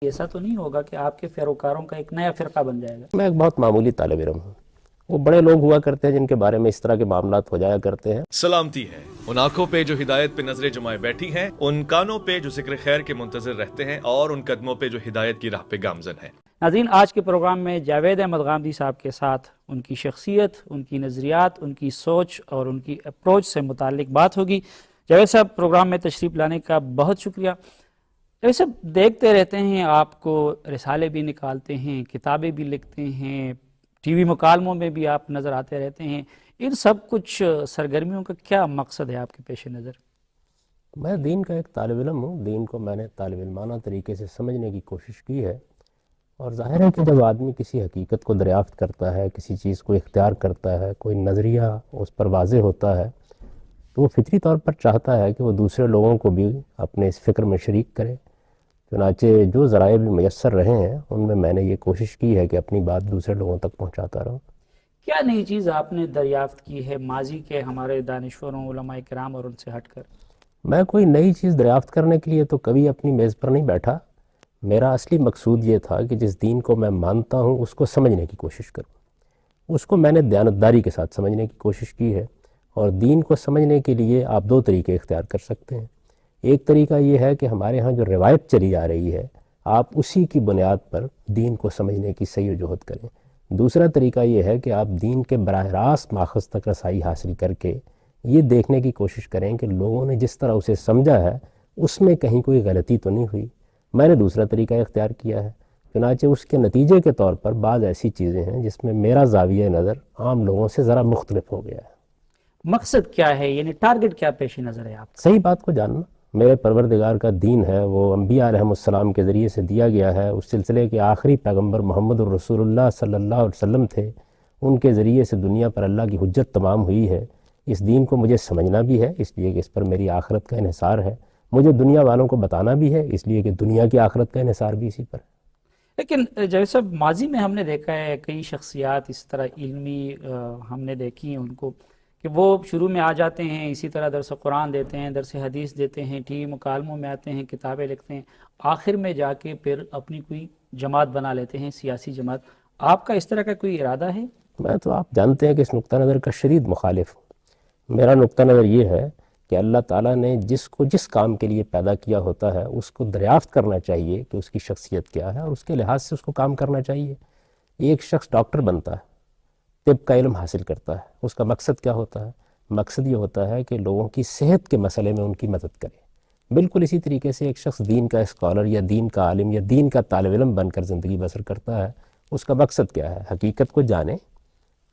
ایسا تو نہیں ہوگا کہ آپ کے پیروکاروں کا ایک نیا فرقہ بن جائے گا؟ میں ایک بہت معمولی طالب علم ہوں. وہ بڑے لوگ ہوا کرتے ہیں جن کے بارے میں اس طرح کے معاملات ہو جایا کرتے ہیں. سلامتی ہے ان آنکھوں پہ جو ہدایت پہ نظریں جمائے بیٹھی ہیں، ان کانوں پہ جو ذکر خیر کے منتظر رہتے ہیں، اور ان قدموں پہ جو ہدایت کی راہ پہ گامزن ہیں. ناظرین، آج کے پروگرام میں جاوید احمد غامدی صاحب کے ساتھ ان کی شخصیت، ان کی نظریات، ان کی سوچ اور ان کی اپروچ سے متعلق بات ہوگی. جاوید صاحب، پروگرام میں تشریف لانے کا بہت شکریہ. جاوید صاحب، دیکھتے رہتے ہیں آپ کو، رسالے بھی نکالتے ہیں، کتابیں بھی لکھتے ہیں، ٹی وی مکالموں میں بھی آپ نظر آتے رہتے ہیں. ان سب کچھ سرگرمیوں کا کیا مقصد ہے آپ کے پیش نظر؟ میں دین کا ایک طالب علم ہوں. دین کو میں نے طالب علمانہ طریقے سے سمجھنے کی کوشش کی ہے، اور ظاہر ہے کہ جب آدمی کسی حقیقت کو دریافت کرتا ہے، کسی چیز کو اختیار کرتا ہے، کوئی نظریہ اس پر واضح ہوتا ہے، تو وہ فطری طور پر چاہتا ہے کہ وہ دوسرے لوگوں کو بھی اپنے اس فکر میں شریک کرے. چنانچہ جو ذرائع بھی میسر رہے ہیں ان میں نے یہ کوشش کی ہے کہ اپنی بات دوسرے لوگوں تک پہنچاتا رہوں. کیا نئی چیز آپ نے دریافت کی ہے ماضی کے ہمارے دانشوروں، علماء کرام اور ان سے ہٹ کر؟ میں کوئی نئی چیز دریافت کرنے کے لیے تو کبھی اپنی میز پر نہیں بیٹھا. میرا اصلی مقصود یہ تھا کہ جس دین کو میں مانتا ہوں اس کو سمجھنے کی کوشش کروں. اس کو میں نے دیانتداری کے ساتھ سمجھنے کی کوشش کی ہے. اور دین کو سمجھنے کے لیے آپ دو طریقے اختیار کر سکتے ہیں. ایک طریقہ یہ ہے کہ ہمارے ہاں جو روایت چلی آ رہی ہے، آپ اسی کی بنیاد پر دین کو سمجھنے کی صحیح وجہت کریں. دوسرا طریقہ یہ ہے کہ آپ دین کے براہ راست ماخذ تک رسائی حاصل کر کے یہ دیکھنے کی کوشش کریں کہ لوگوں نے جس طرح اسے سمجھا ہے اس میں کہیں کوئی غلطی تو نہیں ہوئی. میں نے دوسرا طریقہ اختیار کیا ہے. چنانچہ اس کے نتیجے کے طور پر بعض ایسی چیزیں ہیں جس میں میرا زاویہ نظر عام لوگوں سے ذرا مختلف ہو گیا ہے. مقصد کیا ہے، یعنی ٹارگٹ کیا پیش نظر ہے آپ؟ صحیح بات کو جاننا. میرے پروردگار کا دین ہے، وہ انبیاء علیہ السلام کے ذریعے سے دیا گیا ہے. اس سلسلے کے آخری پیغمبر محمد الرسول اللہ صلی اللہ علیہ وسلم تھے. ان کے ذریعے سے دنیا پر اللہ کی حجت تمام ہوئی ہے. اس دین کو مجھے سمجھنا بھی ہے، اس لیے کہ اس پر میری آخرت کا انحصار ہے. مجھے دنیا والوں کو بتانا بھی ہے، اس لیے کہ دنیا کی آخرت کا انحصار بھی اسی پر ہے. لیکن جاوید صاحب، ماضی میں ہم نے دیکھا ہے کئی شخصیات اس طرح علمی ہم نے دیکھی ہیں ان کو کہ وہ شروع میں آ جاتے ہیں، اسی طرح درس قرآن دیتے ہیں، درس حدیث دیتے ہیں، ٹی وی مکالموں میں آتے ہیں، کتابیں لکھتے ہیں، آخر میں جا کے پھر اپنی کوئی جماعت بنا لیتے ہیں، سیاسی جماعت. آپ کا اس طرح کا کوئی ارادہ ہے؟ میں تو آپ جانتے ہیں کہ اس نقطہ نظر کا شدید مخالف ہوں. میرا نقطہ نظر یہ ہے کہ اللہ تعالیٰ نے جس کام کے لیے پیدا کیا ہوتا ہے اس کو دریافت کرنا چاہیے کہ اس کی شخصیت کیا ہے، اور اس کے لحاظ سے اس کو کام کرنا چاہیے. ایک شخص ڈاکٹر بنتا ہے، طب کا علم حاصل کرتا ہے، اس کا مقصد کیا ہوتا ہے؟ مقصد یہ ہوتا ہے کہ لوگوں کی صحت کے مسئلے میں ان کی مدد کرے. بالکل اسی طریقے سے ایک شخص دین کا اسکالر یا دین کا عالم یا دین کا طالب علم بن کر زندگی بسر کرتا ہے. اس کا مقصد کیا ہے؟ حقیقت کو جانے،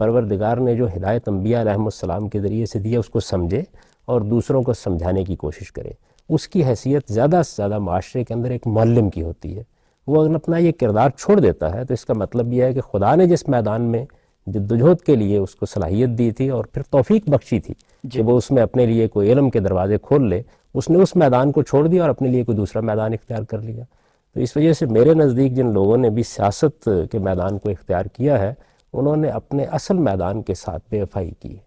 پروردگار نے جو ہدایت انبیاء علیہ السلام کے ذریعے سے دی ہے اس کو سمجھے اور دوسروں کو سمجھانے کی کوشش کرے. اس کی حیثیت زیادہ سے زیادہ معاشرے کے اندر ایک معلم کی ہوتی ہے. وہ اگر اپنا یہ کردار چھوڑ دیتا ہے تو اس کا مطلب یہ ہے کہ خدا نے جس میدان میں جدوجہد کے لیے اس کو صلاحیت دی تھی اور پھر توفیق بخشی تھی کہ وہ اس میں اپنے لیے کوئی علم کے دروازے کھول لے، اس نے اس میدان کو چھوڑ دیا اور اپنے لیے کوئی دوسرا میدان اختیار کر لیا. تو اس وجہ سے میرے نزدیک جن لوگوں نے بھی سیاست کے میدان کو اختیار کیا ہے انہوں نے اپنے اصل میدان کے ساتھ بے وفائی کی ہے.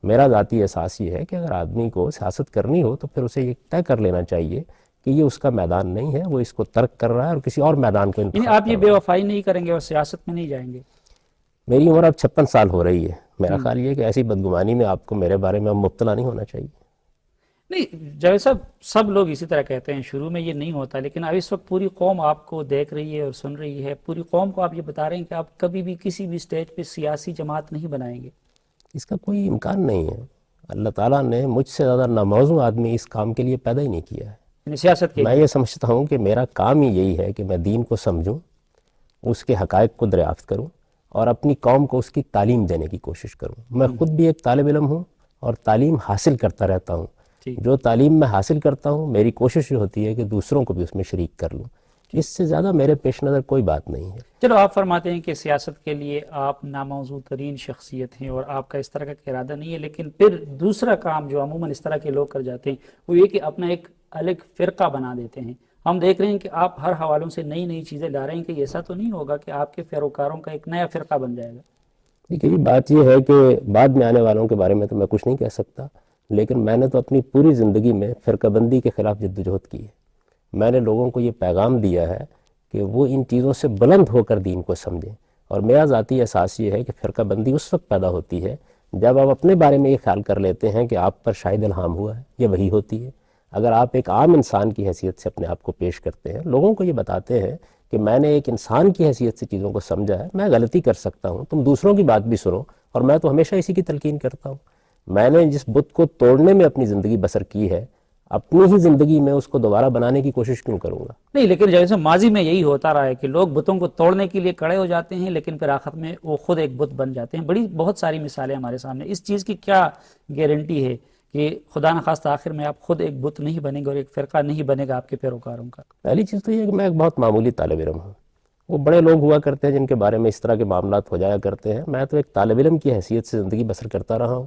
میرا ذاتی احساس یہ ہے کہ اگر آدمی کو سیاست کرنی ہو تو پھر اسے یہ طے کر لینا چاہیے کہ یہ اس کا میدان نہیں ہے، وہ اس کو ترک کر رہا ہے اور کسی اور میدان کو انتخاب. یعنی آپ یہ بے وفائی نہیں کریں گے اور سیاست میں نہیں جائیں گے؟ میری عمر اب 56 سال ہو رہی ہے. میرا خیال یہ کہ ایسی بدگمانی میں آپ کو میرے بارے میں مبتلا نہیں ہونا چاہیے. نہیں جاوید صاحب، سب لوگ اسی طرح کہتے ہیں، شروع میں یہ نہیں ہوتا، لیکن اب اس وقت پوری قوم آپ کو دیکھ رہی ہے اور سن رہی ہے. پوری قوم کو آپ یہ بتا رہے ہیں کہ آپ کبھی بھی کسی بھی سٹیج پہ سیاسی جماعت نہیں بنائیں گے. اس کا کوئی امکان نہیں ہے. اللہ تعالیٰ نے مجھ سے زیادہ ناموزوں آدمی اس کام کے لیے پیدا ہی نہیں کیا ہے. یعنی سیاست کے میں یہ سمجھتا ہوں کہ میرا کام ہی یہی ہے کہ میں دین کو سمجھوں، اس کے حقائق کو دریافت کروں اور اپنی قوم کو اس کی تعلیم دینے کی کوشش کروں. میں خود بھی ایک طالب علم ہوں اور تعلیم حاصل کرتا رہتا ہوں. جو تعلیم میں حاصل کرتا ہوں میری کوشش یہ ہوتی ہے کہ دوسروں کو بھی اس میں شریک کر لوں. اس سے زیادہ میرے پیش نظر کوئی بات نہیں ہے. چلو، آپ فرماتے ہیں کہ سیاست کے لیے آپ ناموزوں ترین شخصیت ہیں اور آپ کا اس طرح کا ارادہ نہیں ہے، لیکن پھر دوسرا کام جو عموماً اس طرح کے لوگ کر جاتے ہیں وہ یہ کہ اپنا ایک الگ فرقہ بنا دیتے ہیں. ہم دیکھ رہے ہیں کہ آپ ہر حوالوں سے نئی نئی چیزیں لا رہے ہیں کہ ایسا تو نہیں ہوگا کہ آپ کے پیروکاروں کا ایک نیا فرقہ بن جائے گا؟ دیکھیے، بات یہ ہے کہ بعد میں آنے والوں کے بارے میں تو میں کچھ نہیں کہہ سکتا، لیکن میں نے تو اپنی پوری زندگی میں فرقہ بندی کے خلاف جدوجہد کی ہے. میں نے لوگوں کو یہ پیغام دیا ہے کہ وہ ان چیزوں سے بلند ہو کر دین کو سمجھیں. اور میرا ذاتی احساس یہ ہے کہ فرقہ بندی اس وقت پیدا ہوتی ہے جب آپ اپنے بارے میں یہ خیال کر لیتے ہیں کہ آپ پر شاید الہام ہوا ہے. یہ وہی ہوتی ہے. اگر آپ ایک عام انسان کی حیثیت سے اپنے آپ کو پیش کرتے ہیں، لوگوں کو یہ بتاتے ہیں کہ میں نے ایک انسان کی حیثیت سے چیزوں کو سمجھا ہے، میں غلطی کر سکتا ہوں، تم دوسروں کی بات بھی سنو. اور میں تو ہمیشہ اسی کی تلقین کرتا ہوں. میں نے جس بت کو توڑنے میں اپنی زندگی بسر کی ہے، اپنی ہی زندگی میں اس کو دوبارہ بنانے کی کوشش کیوں کروں گا؟ نہیں، لیکن جیسے ماضی میں یہی ہوتا رہا ہے کہ لوگ بتوں کو توڑنے کے لیے کڑے ہو جاتے ہیں، لیکن پھر آخر میں وہ خود ایک بت بن جاتے ہیں. بہت ساری مثالیں ہمارے سامنے. اس چیز کی کیا گارنٹی ہے کہ خدا نخواستہ آخر میں آپ خود ایک بت نہیں بنیں گے اور ایک فرقہ نہیں بنے گا آپ کے پیروکاروں کا؟ پہلی چیز تو یہ ہے کہ میں ایک بہت معمولی طالب علم ہوں. وہ بڑے لوگ ہوا کرتے ہیں جن کے بارے میں اس طرح کے معاملات ہو جایا کرتے ہیں. میں تو ایک طالب علم کی حیثیت سے زندگی بسر کرتا رہا ہوں.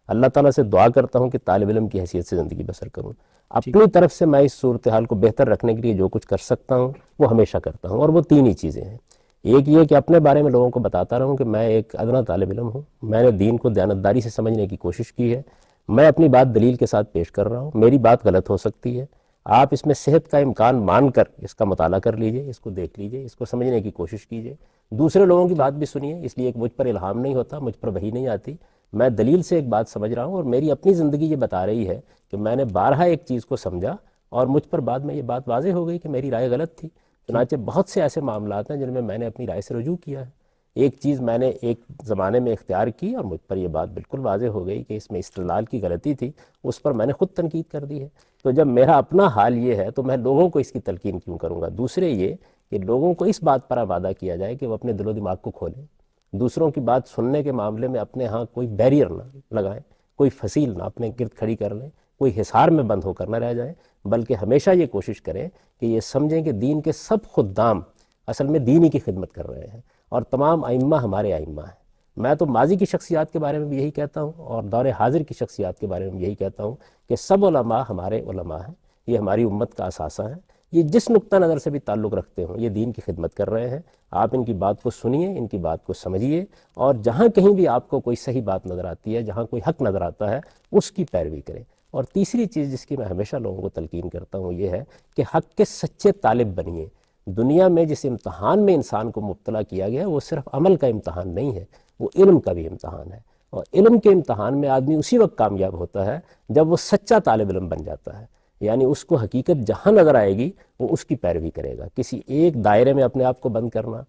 اللہ تعالیٰ سے دعا کرتا ہوں کہ طالب علم کی حیثیت سے زندگی بسر کروں. اپنی طرف سے میں اس صورتحال کو بہتر رکھنے کے لیے جو کچھ کر سکتا ہوں وہ ہمیشہ کرتا ہوں. اور وہ تین ہی چیزیں ہیں. ایک یہ کہ اپنے بارے میں لوگوں کو بتاتا رہوں کہ میں ایک ادنا طالب علم ہوں، میں نے دین کو دیانتداری سے سمجھنے کی کوشش کی ہے، میں اپنی بات دلیل کے ساتھ پیش کر رہا ہوں. میری بات غلط ہو سکتی ہے، آپ اس میں صحت کا امکان مان کر اس کا مطالعہ کر لیجئے، اس کو دیکھ لیجئے، اس کو سمجھنے کی کوشش کیجئے. دوسرے لوگوں کی بات بھی سنیے، اس لیے کہ مجھ پر الہام نہیں ہوتا، مجھ پر وحی نہیں آتی. میں دلیل سے ایک بات سمجھ رہا ہوں اور میری اپنی زندگی یہ بتا رہی ہے کہ میں نے بارہا ایک چیز کو سمجھا اور مجھ پر بعد میں یہ بات واضح ہو گئی کہ میری رائے غلط تھی. چنانچہ بہت سے ایسے معاملات ہیں جن میں نے اپنی رائے سے رجوع کیا ہے. ایک چیز میں نے ایک زمانے میں اختیار کی اور مجھ پر یہ بات بالکل واضح ہو گئی کہ اس میں استدلال کی غلطی تھی، اس پر میں نے خود تنقید کر دی ہے. تو جب میرا اپنا حال یہ ہے تو میں لوگوں کو اس کی تلقین کیوں کروں گا؟ دوسرے یہ کہ لوگوں کو اس بات پر آمادہ کیا جائے کہ وہ اپنے دل و دماغ کو کھولیں، دوسروں کی بات سننے کے معاملے میں اپنے ہاں کوئی بیریئر نہ لگائیں، کوئی فصیل نہ اپنے گرد کھڑی کر لیں، کوئی حصار میں بند ہو کر نہ رہ جائیں، بلکہ ہمیشہ یہ کوشش کریں کہ یہ سمجھیں کہ دین کے سب خدام اصل میں دین ہی کی خدمت کر رہے ہیں اور تمام ائمہ ہمارے ائمہ ہیں. میں تو ماضی کی شخصیات کے بارے میں بھی یہی کہتا ہوں اور دور حاضر کی شخصیات کے بارے میں بھی یہی کہتا ہوں کہ سب علماء ہمارے علماء ہیں، یہ ہماری امت کا اثاثہ ہیں. یہ جس نقطہ نظر سے بھی تعلق رکھتے ہوں یہ دین کی خدمت کر رہے ہیں. آپ ان کی بات کو سنیے، ان کی بات کو سمجھیے اور جہاں کہیں بھی آپ کو کوئی صحیح بات نظر آتی ہے، جہاں کوئی حق نظر آتا ہے اس کی پیروی کریں. اور تیسری چیز جس کی میں ہمیشہ لوگوں کو تلقین کرتا ہوں یہ ہے کہ حق کے سچے طالب بنیے. دنیا میں جس امتحان میں انسان کو مبتلا کیا گیا وہ صرف عمل کا امتحان نہیں ہے، وہ علم کا بھی امتحان ہے. اور علم کے امتحان میں آدمی اسی وقت کامیاب ہوتا ہے جب وہ سچا طالب علم بن جاتا ہے. یعنی اس کو حقیقت جہاں نظر آئے گی وہ اس کی پیروی کرے گا. کسی ایک دائرے میں اپنے آپ کو بند کرنا،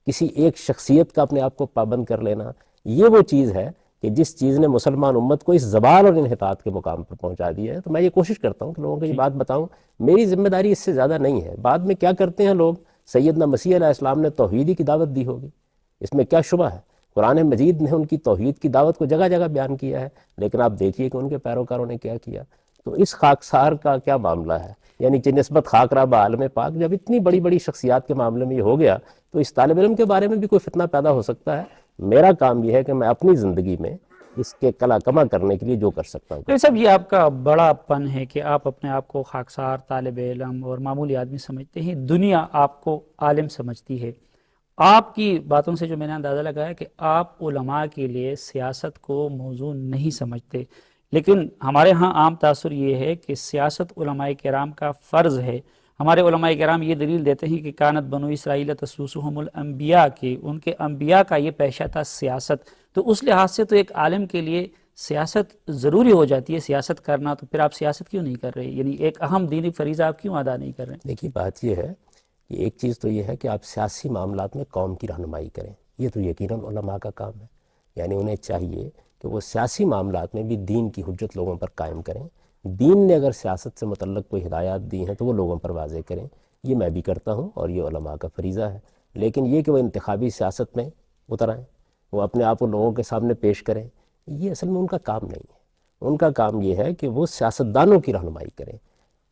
کسی ایک شخصیت کا اپنے آپ کو پابند کر لینا، یہ وہ چیز ہے کہ جس چیز نے مسلمان امت کو اس زوال اور انحطاط کے مقام پر پہنچا دیا ہے. تو میں یہ کوشش کرتا ہوں کہ لوگوں کو یہ بات بتاؤں. میری ذمہ داری اس سے زیادہ نہیں ہے. بعد میں کیا کرتے ہیں لوگ، سیدنا مسیح علیہ السلام نے توحید کی دعوت دی ہوگی، اس میں کیا شبہ ہے. قرآن مجید نے ان کی توحید کی دعوت کو جگہ جگہ بیان کیا ہے، لیکن آپ دیکھیے کہ ان کے پیروکاروں نے کیا کیا. تو اس خاکسار کا کیا معاملہ ہے؟ یعنی کہ نسبت خاک رہا بعالم پاک. جب اتنی بڑی بڑی شخصیات کے معاملے میں یہ ہو گیا تو اس طالب علم کے بارے میں بھی کوئی فتنہ پیدا ہو سکتا ہے. میرا کام یہ ہے کہ میں اپنی زندگی میں اس کے کلا کما کرنے کے لیے جو کر سکتا ہوں. تو صاحب یہ آپ کا بڑا پن ہے کہ آپ اپنے آپ کو خاکسار طالب علم اور معمولی آدمی سمجھتے ہیں، دنیا آپ کو عالم سمجھتی ہے. آپ کی باتوں سے جو میں نے اندازہ لگایا کہ آپ علماء کے لیے سیاست کو موضوع نہیں سمجھتے، لیکن ہمارے ہاں عام تاثر یہ ہے کہ سیاست علماء کرام کا فرض ہے. ہمارے علماء کرام یہ دلیل دیتے ہیں کہ کانت بنو اسرائیل تسوسہم الانبیاء، کہ ان کے انبیاء کا یہ پیشہ تھا سیاست. تو اس لحاظ سے تو ایک عالم کے لیے سیاست ضروری ہو جاتی ہے سیاست کرنا. تو پھر آپ سیاست کیوں نہیں کر رہے؟ یعنی ایک اہم دینی فریضہ آپ کیوں ادا نہیں کر رہے؟ دیکھیے بات یہ ہے کہ ایک چیز تو یہ ہے کہ آپ سیاسی معاملات میں قوم کی رہنمائی کریں، یہ تو یقیناً علماء کا کام ہے. یعنی انہیں چاہیے کہ وہ سیاسی معاملات میں بھی دین کی حجت لوگوں پر قائم کریں. دین نے اگر سیاست سے متعلق کوئی ہدایات دی ہیں تو وہ لوگوں پر واضح کریں. یہ میں بھی کرتا ہوں اور یہ علماء کا فریضہ ہے. لیکن یہ کہ وہ انتخابی سیاست میں اتر آئیں، وہ اپنے آپ کو لوگوں کے سامنے پیش کریں، یہ اصل میں ان کا کام نہیں ہے. ان کا کام یہ ہے کہ وہ سیاستدانوں کی رہنمائی کریں.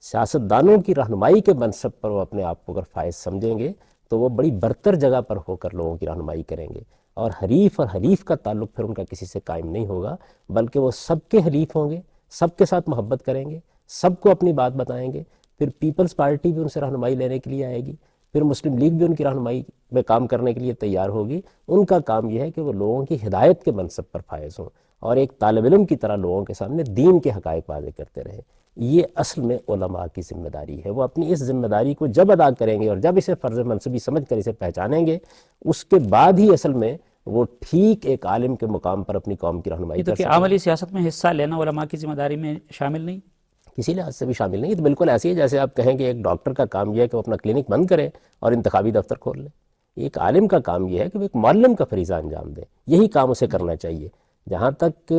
سیاستدانوں کی رہنمائی کے منصب پر وہ اپنے آپ کو اگر فائز سمجھیں گے تو وہ بڑی برتر جگہ پر ہو کر لوگوں کی رہنمائی کریں گے. اور حریف کا تعلق پھر ان کا کسی سے قائم نہیں ہوگا، بلکہ وہ سب کے حلیف ہوں گے، سب کے ساتھ محبت کریں گے، سب کو اپنی بات بتائیں گے. پھر پیپلز پارٹی بھی ان سے رہنمائی لینے کے لیے آئے گی، پھر مسلم لیگ بھی ان کی رہنمائی میں کام کرنے کے لیے تیار ہوگی. ان کا کام یہ ہے کہ وہ لوگوں کی ہدایت کے منصب پر فائز ہوں اور ایک طالب علم کی طرح لوگوں کے سامنے دین کے حقائق واضح کرتے رہیں۔ یہ اصل میں علماء کی ذمہ داری ہے۔ وہ اپنی اس ذمہ داری کو جب ادا کریں گے اور جب اسے فرض منصبی سمجھ کر اسے پہچانیں گے، اس کے بعد ہی اصل میں وہ ٹھیک ایک عالم کے مقام پر اپنی قوم کی رہنمائی تو کر کہ سکیں۔ عملی سیاست میں حصہ لینا علماء کی ذمہ داری میں شامل نہیں؟ کسی لحاظ سے بھی شامل نہیں۔ یہ تو بالکل ایسی ہے جیسے آپ کہیں کہ ایک ڈاکٹر کا کام یہ ہے کہ وہ اپنا کلینک بند کرے اور انتخابی دفتر کھول لے۔ ایک عالم کا کام یہ ہے کہ وہ ایک معلم کا فریضہ انجام دے، یہی کام اسے کرنا چاہیے۔ جہاں تک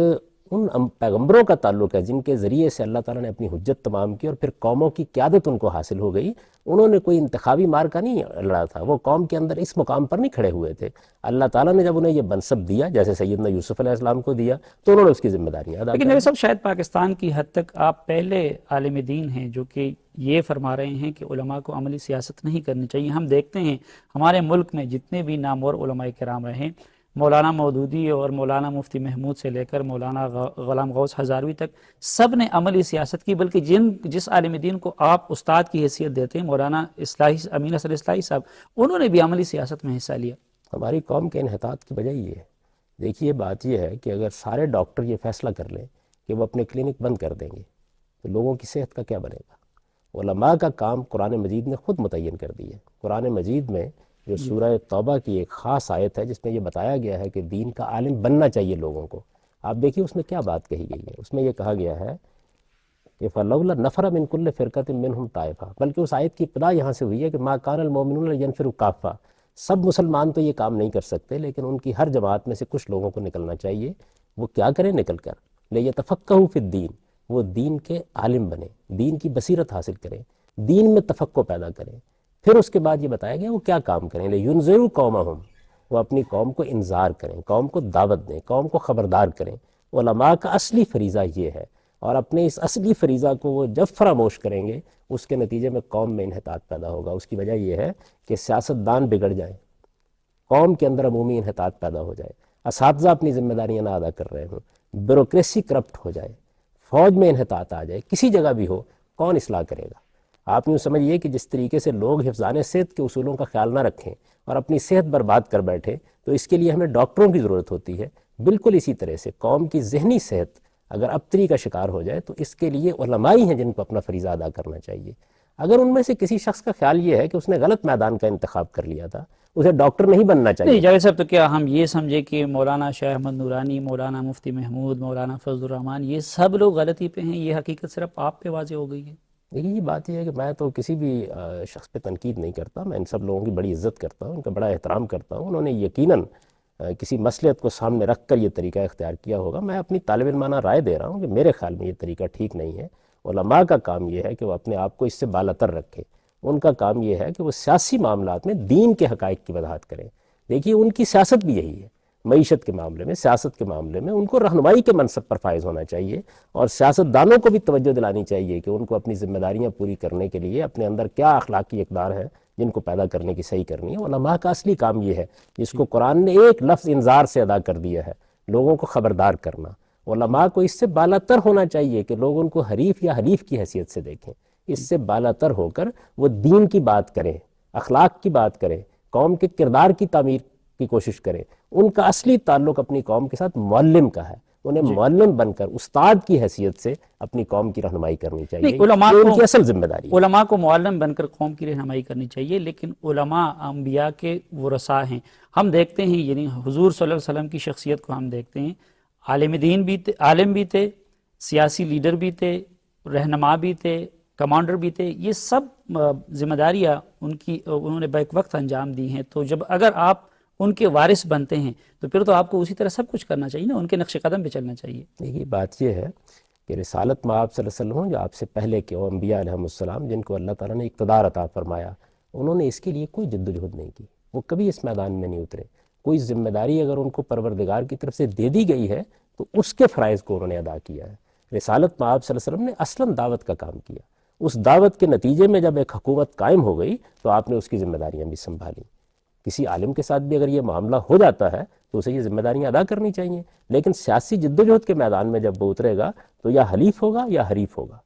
ان پیغمبروں کا تعلق ہے جن کے ذریعے سے اللہ تعالیٰ نے اپنی حجت تمام کی اور پھر قوموں کی قیادت ان کو حاصل ہو گئی، انہوں نے کوئی انتخابی مارکا نہیں لڑا تھا، وہ قوم کے اندر اس مقام پر نہیں کھڑے ہوئے تھے۔ اللہ تعالیٰ نے جب انہیں یہ منصب دیا، جیسے سیدنا یوسف علیہ السلام کو دیا، تو انہوں نے اس کی ذمہ داریاں ادا لیکن کی۔ یہ سب شاید پاکستان کی حد تک آپ پہلے عالم دین ہیں جو کہ یہ فرما رہے ہیں کہ علماء کو عملی سیاست نہیں کرنی چاہیے۔ ہم دیکھتے ہیں ہمارے ملک میں جتنے بھی نامور علماء کرام رہے، مولانا مودودی اور مولانا مفتی محمود سے لے کر مولانا غلام غوث ہزاروی تک، سب نے عملی سیاست کی، بلکہ جس عالم دین کو آپ استاد کی حیثیت دیتے ہیں، مولانا امین اصغر اصلاحی صاحب، انہوں نے بھی عملی سیاست میں حصہ لیا۔ ہماری قوم کے انحطاط کی وجہ یہ ہے۔ دیکھیے بات یہ ہے کہ اگر سارے ڈاکٹر یہ فیصلہ کر لیں کہ وہ اپنے کلینک بند کر دیں گے تو لوگوں کی صحت کا کیا بنے گا؟ علماء کا کام قرآن مجید نے خود متعین کر دی ہے۔ قرآن مجید میں جو سورہ توبہ کی ایک خاص آیت ہے جس میں یہ بتایا گیا ہے کہ دین کا عالم بننا چاہیے لوگوں کو، آپ دیکھیے اس میں کیا بات کہی گئی ہے۔ اس میں یہ کہا گیا ہے کہ فَلَوْلَا نَفَرَ مِن كُلِّ فِرْقَةٍ مِّنْهُمْ طَائِفَةٌ، بلکہ اس آیت کی ابتدا یہاں سے ہوئی ہے کہ مَا كَانَ الْمُؤْمِنُونَ لِيَنْفِرُوا كَافَّةً، سب مسلمان تو یہ کام نہیں کر سکتے، لیکن ان کی ہر جماعت میں سے کچھ لوگوں کو نکلنا چاہیے۔ وہ کیا کریں نکل کر؟ لِيَتَفَقَّهُوا فِي الدِّينِ، وہ دین کے عالم بنیں، دین کی بصیرت حاصل کریں، دین میں تفقہ پیدا کریں۔ پھر اس کے بعد یہ بتایا گیا وہ کیا کام کریں، لِيُنذِرُوا قَوْمَهُمْ، وہ اپنی قوم کو انذار کریں، قوم کو دعوت دیں، قوم کو خبردار کریں۔ علماء کا اصلی فریضہ یہ ہے، اور اپنے اس اصلی فریضہ کو وہ جب فراموش کریں گے اس کے نتیجے میں قوم میں انحطاط پیدا ہوگا۔ اس کی وجہ یہ ہے کہ سیاستدان بگڑ جائیں، قوم کے اندر عمومی انحطاط پیدا ہو جائے، اساتذہ اپنی ذمہ داریاں نہ ادا کر رہے ہوں، بیوروکریسی کرپٹ ہو جائے، فوج میں انحطاط آ جائے، کسی جگہ بھی ہو، کون اصلاح کرے گا؟ آپ یوں سمجھیے کہ جس طریقے سے لوگ حفظان صحت کے اصولوں کا خیال نہ رکھیں اور اپنی صحت برباد کر بیٹھیں تو اس کے لیے ہمیں ڈاکٹروں کی ضرورت ہوتی ہے، بالکل اسی طرح سے قوم کی ذہنی صحت اگر ابتری کا شکار ہو جائے تو اس کے لیے علماء ہی ہیں جن کو اپنا فریضہ ادا کرنا چاہیے۔ اگر ان میں سے کسی شخص کا خیال یہ ہے کہ اس نے غلط میدان کا انتخاب کر لیا تھا، اسے ڈاکٹر نہیں بننا چاہیے۔ نہیں جاوید صاحب، تو کیا ہم یہ سمجھے کہ مولانا شاہ احمد نورانی، مولانا مفتی محمود، مولانا فضل الرحمان، یہ سب لوگ غلطی پہ ہیں؟ یہ حقیقت صرف آپ پہ واضح ہو گئی ہے؟ دیکھیے یہ بات یہ ہے کہ میں تو کسی بھی شخص پہ تنقید نہیں کرتا، میں ان سب لوگوں کی بڑی عزت کرتا ہوں، ان کا بڑا احترام کرتا ہوں۔ انہوں نے یقیناً کسی مصلحت کو سامنے رکھ کر یہ طریقہ اختیار کیا ہوگا۔ میں اپنی طالب علمانہ رائے دے رہا ہوں کہ میرے خیال میں یہ طریقہ ٹھیک نہیں ہے۔ علماء کا کام یہ ہے کہ وہ اپنے آپ کو اس سے بالاتر رکھے، ان کا کام یہ ہے کہ وہ سیاسی معاملات میں دین کے حقائق کی وضاحت کریں۔ دیکھیے ان کی سیاست بھی یہی ہے، معیشت کے معاملے میں، سیاست کے معاملے میں ان کو رہنمائی کے منصب پر فائز ہونا چاہیے، اور سیاستدانوں کو بھی توجہ دلانی چاہیے کہ ان کو اپنی ذمہ داریاں پوری کرنے کے لیے اپنے اندر کیا اخلاقی اقدار ہیں جن کو پیدا کرنے کی صحیح کرنی ہے۔ علماء کا اصلی کام یہ ہے جس کو قرآن نے ایک لفظ انذار سے ادا کر دیا ہے، لوگوں کو خبردار کرنا۔ علماء کو اس سے بالاتر ہونا چاہیے کہ لوگ ان کو حریف یا حلیف کی حیثیت سے دیکھیں، اس سے بالاتر ہو کر وہ دین کی بات کریں، اخلاق کی بات کریں، قوم کے کردار کی تعمیر کی کوشش کریں۔ ان کا اصلی تعلق اپنی قوم کے ساتھ معلم کا ہے، انہیں معلم بن کر استاد کی حیثیت سے اپنی قوم کی رہنمائی کرنی چاہیے، یہ ان کی اصل ذمہ داری ہے۔ علماء کو معلم بن کر قوم کی رہنمائی کرنی چاہیے، لیکن علماء انبیاء کے ورثاء ہیں۔ ہم دیکھتے ہیں یعنی حضور صلی اللہ علیہ وسلم کی شخصیت کو ہم دیکھتے ہیں، عالم دین بھی تھے، عالم بھی تھے، سیاسی لیڈر بھی تھے، رہنما بھی تھے، کمانڈر بھی تھے، یہ سب ذمہ داریاں انہوں نے بیک وقت انجام دی ہیں۔ تو جب اگر آپ ان کے وارث بنتے ہیں تو پھر تو آپ کو اسی طرح سب کچھ کرنا چاہیے نا، ان کے نقش قدم پہ چلنا چاہیے۔ دیکھیے بات یہ ہے کہ رسالت میں آپ صلی اللہ علیہ وسلم جو آپ سے پہلے کے انبیاء علیہ السلام جن کو اللہ تعالیٰ نے اقتدار عطا فرمایا، انہوں نے اس کے لیے کوئی جد و جہد نہیں کی، وہ کبھی اس میدان میں نہیں اترے۔ کوئی ذمہ داری اگر ان کو پروردگار کی طرف سے دے دی گئی ہے تو اس کے فرائض کو انہوں نے ادا کیا ہے۔ رسالت میں آپ صلی اللہ علیہ وسلم نے اصلاً دعوت کا کام کیا، اس دعوت کے نتیجے میں جب ایک حکومت قائم ہو گئی تو آپ نے اس کی ذمہ داریاں بھی سنبھالیں۔ کسی عالم کے ساتھ بھی اگر یہ معاملہ ہو جاتا ہے تو اسے یہ ذمہ داریاں ادا کرنی چاہیے، لیکن سیاسی جد و جہد کے میدان میں جب وہ اترے گا تو یا حلیف ہوگا یا حریف ہوگا،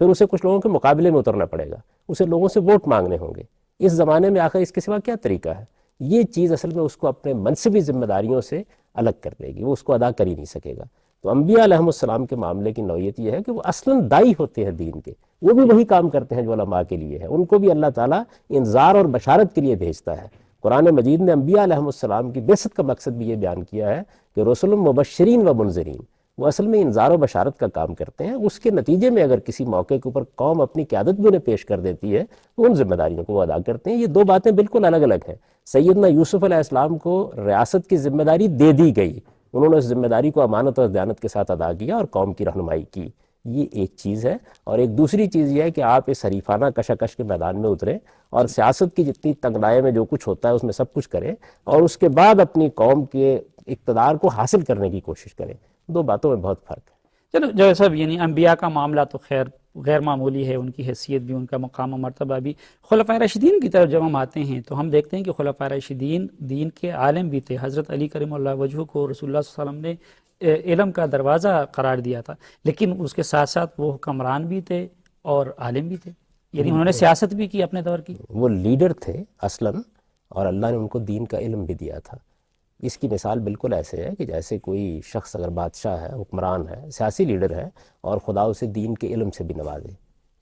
پھر اسے کچھ لوگوں کے مقابلے میں اترنا پڑے گا، اسے لوگوں سے ووٹ مانگنے ہوں گے۔ اس زمانے میں آخر اس کے سوا کیا طریقہ ہے؟ یہ چیز اصل میں اس کو اپنے منصبی ذمہ داریوں سے الگ کر دے گی، وہ اس کو ادا کر ہی نہیں سکے گا۔ تو انبیاء علیہ السلام کے معاملے کی نوعیت یہ ہے کہ وہ اصلاً دائی ہوتے ہیں دین کے، وہ بھی وہی کام کرتے ہیں جو علماء کے لیے ہے، ان کو بھی اللہ تعالیٰ انذار اور بشارت کے لیے بھیجتا ہے۔ قرآن مجید نے انبیاء علیہ السلام کی بعثت کا مقصد بھی یہ بیان کیا ہے کہ رسول مبشرین و منذرین، وہ اصل میں انذار و بشارت کا کام کرتے ہیں۔ اس کے نتیجے میں اگر کسی موقع کے اوپر قوم اپنی قیادت بھی انہیں پیش کر دیتی ہے تو ان ذمہ داریوں کو وہ ادا کرتے ہیں۔ یہ دو باتیں بالکل الگ الگ ہیں۔ سیدنا یوسف علیہ السلام کو ریاست کی ذمہ داری دے دی گئی، انہوں نے اس ذمہ داری کو امانت اور دیانت کے ساتھ ادا کیا اور قوم کی رہنمائی کی، یہ ایک چیز ہے۔ اور ایک دوسری چیز یہ ہے کہ آپ اس حریفانہ کشاکش کے میدان میں اتریں اور سیاست کی جتنی تنگڑائے میں جو کچھ ہوتا ہے اس میں سب کچھ کریں، اور اس کے بعد اپنی قوم کے اقتدار کو حاصل کرنے کی کوشش کریں۔ دو باتوں میں بہت فرق ہے۔ چلو جو صاحب، یعنی انبیاء کا معاملہ تو خیر غیر معمولی ہے، ان کی حیثیت بھی، ان کا مقام و مرتبہ بھی۔ خلفائے راشدین کی طرف جب ہم آتے ہیں تو ہم دیکھتے ہیں کہ خلفائے راشدین دین کے عالم بھی تھے۔ حضرت علی کریم اللہ وجہہ کو رسول اللہ صلی اللہ علیہ وسلم نے علم کا دروازہ قرار دیا تھا، لیکن اس کے ساتھ ساتھ وہ حکمران بھی تھے اور عالم بھی تھے، یعنی انہوں نے سیاست بھی کی اپنے دور کی۔ وہ لیڈر تھے اصلاً، اور اللہ نے ان کو دین کا علم بھی دیا تھا۔ اس کی مثال بالکل ایسے ہے کہ جیسے کوئی شخص اگر بادشاہ ہے، حکمران ہے، سیاسی لیڈر ہے، اور خدا اسے دین کے علم سے بھی نوازے،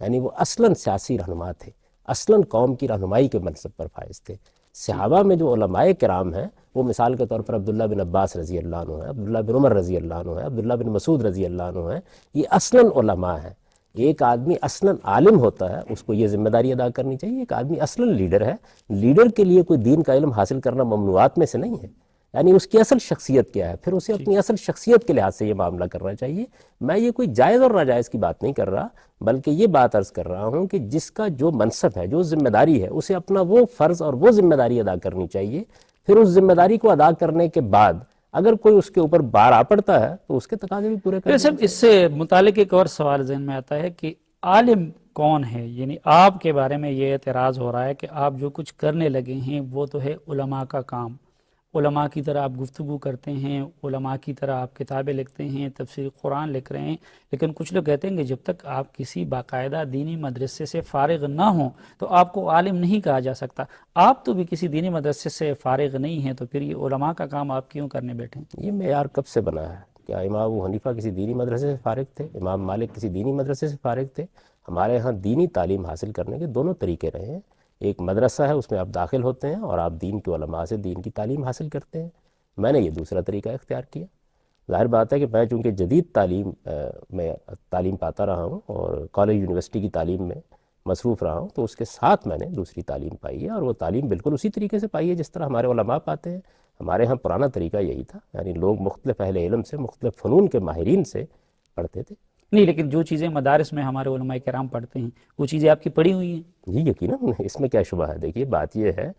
یعنی وہ اصلاً سیاسی رہنما تھے، اصلاً قوم کی رہنمائی کے منصب پر فائز تھے۔ صحابہ میں جو علماء کرام ہیں وہ مثال کے طور پر عبداللہ بن عباس رضی اللہ عنہ ہے، عبداللہ بن عمر رضی اللہ عنہ ہے، عبداللہ بن مسعود رضی اللہ عنہ ہے، یہ اصلاً علماء ہیں۔ ایک آدمی اصلاً عالم ہوتا ہے، اس کو یہ ذمہ داری ادا کرنی چاہیے۔ ایک آدمی اصلاً لیڈر ہے، لیڈر کے لیے کوئی دین کا علم حاصل کرنا ممنوعات میں سے نہیں ہے، یعنی اس کی اصل شخصیت کیا ہے، پھر اسے اپنی اصل شخصیت کے لحاظ سے یہ معاملہ کرنا چاہیے۔ میں یہ کوئی جائز اور ناجائز کی بات نہیں کر رہا، بلکہ یہ بات عرض کر رہا ہوں کہ جس کا جو منصب ہے، جو ذمہ داری ہے، اسے اپنا وہ فرض اور وہ ذمہ داری ادا کرنی چاہیے۔ پھر اس ذمہ داری کو ادا کرنے کے بعد اگر کوئی اس کے اوپر بار آ پڑتا ہے تو اس کے تقاضے بھی پورے کرنے صاحب، اس سے متعلق ایک اور سوال ذہن میں آتا ہے کہ عالم کون ہے؟ یعنی آپ کے بارے میں یہ اعتراض ہو رہا ہے کہ آپ جو کچھ کرنے لگے ہیں وہ تو ہے علماء کا کام، علماء کی طرح آپ گفتگو کرتے ہیں، علماء کی طرح آپ کتابیں لکھتے ہیں، تفسیر قرآن لکھ رہے ہیں، لیکن کچھ لوگ کہتے ہیں کہ جب تک آپ کسی باقاعدہ دینی مدرسے سے فارغ نہ ہوں تو آپ کو عالم نہیں کہا جا سکتا۔ آپ تو بھی کسی دینی مدرسے سے فارغ نہیں ہیں، تو پھر یہ علماء کا کام آپ کیوں کرنے بیٹھے ہیں؟ یہ معیار کب سے بنا ہے؟ کیا امام ابو حنیفہ کسی دینی مدرسے سے فارغ تھے؟ امام مالک کسی دینی مدرسے سے فارغ تھے؟ ہمارے ہاں دینی تعلیم حاصل کرنے کے دونوں طریقے رہے ہیں۔ ایک مدرسہ ہے، اس میں آپ داخل ہوتے ہیں اور آپ دین کے علماء سے دین کی تعلیم حاصل کرتے ہیں۔ میں نے یہ دوسرا طریقہ اختیار کیا۔ ظاہر بات ہے کہ میں چونکہ جدید تعلیم میں تعلیم پاتا رہا ہوں اور کالج یونیورسٹی کی تعلیم میں مصروف رہا ہوں، تو اس کے ساتھ میں نے دوسری تعلیم پائی ہے، اور وہ تعلیم بالکل اسی طریقے سے پائی ہے جس طرح ہمارے علماء پاتے ہیں۔ ہمارے ہاں پرانا طریقہ یہی تھا، یعنی لوگ مختلف اہل علم سے، مختلف فنون کے ماہرین سے پڑھتے تھے۔ نہیں، لیکن جو چیزیں مدارس میں ہمارے علماء کرام پڑھتے ہیں وہ چیزیں آپ کی پڑھی ہوئی ہیں؟ جی یقیناً، اس میں کیا شبہ ہے۔ دیکھیے بات یہ ہے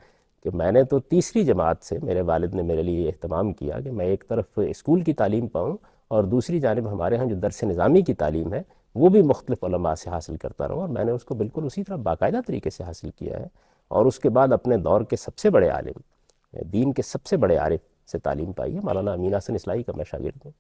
کہ میں نے تو تیسری جماعت سے میرے والد نے میرے لیے اہتمام کیا کہ میں ایک طرف اسکول کی تعلیم پاؤں اور دوسری جانب ہمارے ہاں جو درس نظامی کی تعلیم ہے وہ بھی مختلف علماء سے حاصل کرتا رہوں، اور میں نے اس کو بالکل اسی طرح باقاعدہ طریقے سے حاصل کیا ہے، اور اس کے بعد اپنے دور کے سب سے بڑے عالم، دین کے سب سے بڑے عارف سے تعلیم پائی ہے۔ مولانا امین حسن اصلاحی کا میں شاگرد ہوں۔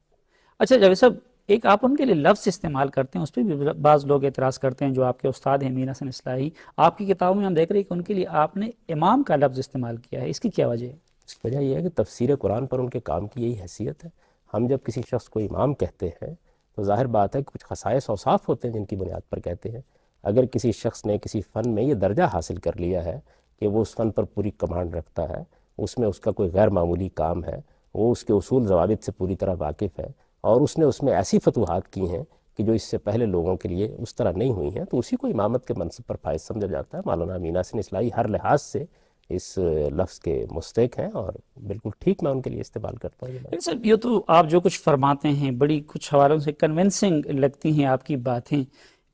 اچھا جاوید صاحب، ایک آپ ان کے لیے لفظ استعمال کرتے ہیں، اس پہ بھی بعض لوگ اعتراض کرتے ہیں، جو آپ کے استاد ہیں امین حسن اصلاحی، آپ کی کتابوں میں ہم دیکھ رہے ہیں کہ ان کے لیے آپ نے امام کا لفظ استعمال کیا ہے، اس کی کیا وجہ ہے؟ اس کی وجہ یہ ہے کہ تفسیر قرآن پر ان کے کام کی یہی حیثیت ہے۔ ہم جب کسی شخص کو امام کہتے ہیں تو ظاہر بات ہے کہ کچھ خصائص اوصاف ہوتے ہیں جن کی بنیاد پر کہتے ہیں۔ اگر کسی شخص نے کسی فن میں یہ درجہ حاصل کر لیا ہے کہ وہ اس فن پر پوری کمانڈ رکھتا ہے، اس میں اس کا کوئی غیر معمولی کام ہے، وہ اس کے اصول ضوابط سے پوری طرح واقف ہے، اور اس نے اس میں ایسی فتوحات کی ہیں کہ جو اس سے پہلے لوگوں کے لیے اس طرح نہیں ہوئی ہیں، تو اسی کو امامت کے منصب پر فائز سمجھا جاتا ہے۔ مولانا امین حسن اصلاحی ہر لحاظ سے اس لفظ کے مستحق ہیں، اور بالکل ٹھیک میں ان کے لیے استعمال کرتا ہوں۔ سر، یہ تو آپ جو کچھ فرماتے ہیں بڑی کچھ حوالوں سے کنونسنگ لگتی ہیں آپ کی باتیں،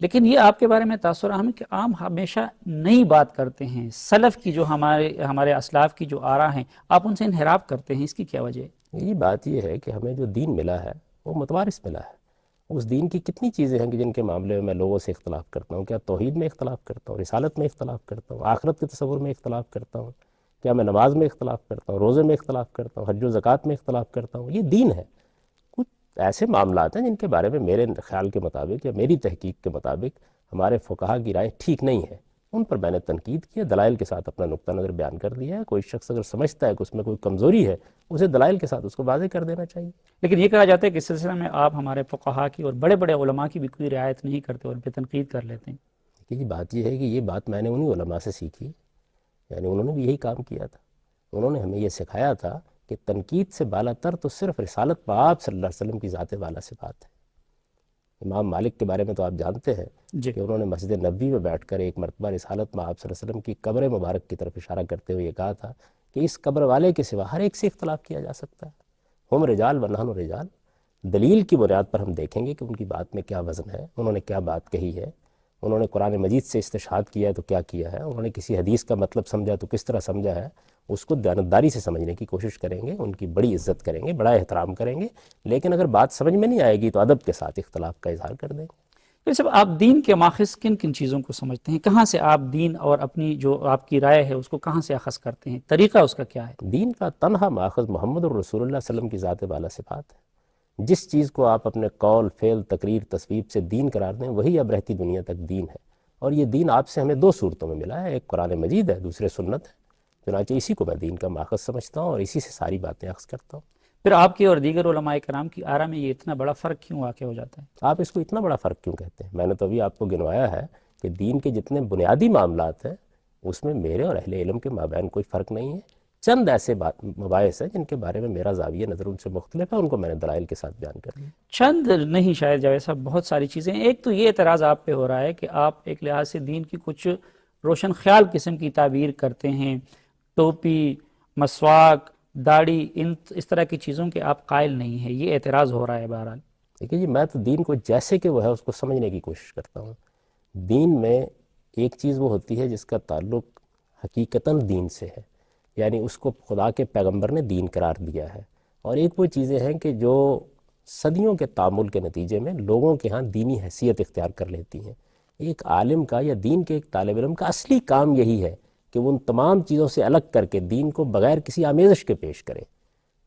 لیکن یہ آپ کے بارے میں تاثر عام ہے کہ عام ہمیشہ نئی بات کرتے ہیں، سلف کی جو ہمارے اسلاف کی جو آراء ہیں آپ ان سے انحراف کرتے ہیں، اس کی کیا وجہ ہے؟ یہ بات یہ ہے کہ ہمیں جو دین ملا ہے وہ متوارث ملا ہے۔ اس دین کی کتنی چیزیں ہیں کہ جن کے معاملے میں لوگوں سے اختلاف کرتا ہوں۔ کیا توحید میں اختلاف کرتا ہوں، رسالت میں اختلاف کرتا ہوں، آخرت کے تصور میں اختلاف کرتا ہوں، کیا میں نماز میں اختلاف کرتا ہوں، روزے میں اختلاف کرتا ہوں، حج و زکوٰۃ میں اختلاف کرتا ہوں؟ یہ دین ہے۔ کچھ ایسے معاملات ہیں جن کے بارے میں میرے خیال کے مطابق یا میری تحقیق کے مطابق ہمارے فقہا کی رائے ٹھیک نہیں ہے، ان پر میں نے تنقید کی ہے، دلائل کے ساتھ اپنا نقطہ نظر بیان کر دیا ہے۔ کوئی شخص اگر سمجھتا ہے کہ اس میں کوئی کمزوری ہے، اسے دلائل کے ساتھ اس کو واضح کر دینا چاہیے۔ لیکن یہ کہا جاتا ہے کہ اس سلسلے میں آپ ہمارے فقہا کی اور بڑے بڑے علماء کی بھی کوئی رعایت نہیں کرتے اور ان پہ تنقید کر لیتے ہیں۔ یہ بات یہ ہے کہ یہ بات میں نے انہی علماء سے سیکھی، یعنی انہوں نے بھی یہی کام کیا تھا۔ انہوں نے ہمیں یہ سکھایا تھا کہ تنقید سے بالا تر تو صرف رسالت پاک صلی اللہ علیہ وسلم کی ذات والا سے بات ہے۔ امام مالک کے بارے میں تو آپ جانتے ہیں جی کہ انہوں نے مسجد نبوی میں بیٹھ کر ایک مرتبہ رسالت میں آپ صلی اللہ علیہ وسلم کی قبر مبارک کی طرف اشارہ کرتے ہوئے یہ کہا تھا کہ اس قبر والے کے سوا ہر ایک سے اختلاف کیا جا سکتا ہے، ہم رجال و نحن رجال۔ دلیل کی بنیاد پر ہم دیکھیں گے کہ ان کی بات میں کیا وزن ہے، انہوں نے کیا بات کہی ہے، انہوں نے قرآن مجید سے استشہاد کیا ہے تو کیا کیا ہے، انہوں نے کسی حدیث کا مطلب سمجھا تو کس طرح سمجھا ہے، اس کو دیانتداری سے سمجھنے کی کوشش کریں گے، ان کی بڑی عزت کریں گے، بڑا احترام کریں گے، لیکن اگر بات سمجھ میں نہیں آئے گی تو ادب کے ساتھ اختلاف کا اظہار کر دیں گے۔ یہ سب آپ دین کے ماخذ کن کن چیزوں کو سمجھتے ہیں؟ کہاں سے آپ دین اور اپنی جو آپ کی رائے ہے اس کو کہاں سے اخذ کرتے ہیں؟ طریقہ اس کا کیا ہے؟ دین کا تنہا ماخذ محمد الرسول اللہ صلی اللہ علیہ وسلم کی ذات والا صفات ہے۔ جس چیز کو آپ اپنے قول، فعل، تقریر، تصویب سے دین قرار دیں وہی اب رہتی دنیا تک دین ہے، اور یہ دین آپ سے ہمیں دو صورتوں میں ملا ہے، ایک قرآن مجید ہے، دوسرے سنت ہے۔ چنانچہ اسی کو میں دین کا ماخذ سمجھتا ہوں اور اسی سے ساری باتیں اخذ کرتا ہوں۔ پھر آپ کے اور دیگر علماء کرام کی آراء میں یہ اتنا بڑا فرق کیوں واقع ہو جاتا ہے؟ آپ اس کو اتنا بڑا فرق کیوں کہتے ہیں؟ میں نے تو ابھی آپ کو گنوایا ہے کہ دین کے جتنے بنیادی معاملات ہیں اس میں میرے اور اہل علم کے مابین کوئی فرق نہیں ہے۔ چند ایسے مباحث ہیں جن کے بارے میں میرا زاویہ نظر ان سے مختلف ہے، ان کو میں نے دلائل کے ساتھ بیان کر دیا۔ چند نہیں شاید جاوید صاحب، بہت ساری چیزیں ہیں۔ ایک تو یہ اعتراض آپ پہ ہو رہا ہے کہ آپ ایک لحاظ سے دین کی کچھ روشن خیال قسم کی تعبیر کرتے ہیں، ٹوپی، مسواک، داڑھی، اس طرح کی چیزوں کے آپ قائل نہیں ہیں، یہ اعتراض ہو رہا ہے بہرحال۔ دیکھیے جی، میں تو دین کو جیسے کہ وہ ہے اس کو سمجھنے کی کوشش کرتا ہوں۔ دین میں ایک چیز وہ ہوتی ہے جس کا تعلق حقیقتاً دین سے ہے، یعنی اس کو خدا کے پیغمبر نے دین قرار دیا ہے، اور ایک وہ چیزیں ہیں کہ جو صدیوں کے تعامل کے نتیجے میں لوگوں کے ہاں دینی حیثیت اختیار کر لیتی ہیں۔ ایک عالم کا یا دین کے ایک طالب علم کا اصلی کام یہی ہے کہ وہ ان تمام چیزوں سے الگ کر کے دین کو بغیر کسی آمیزش کے پیش کرے۔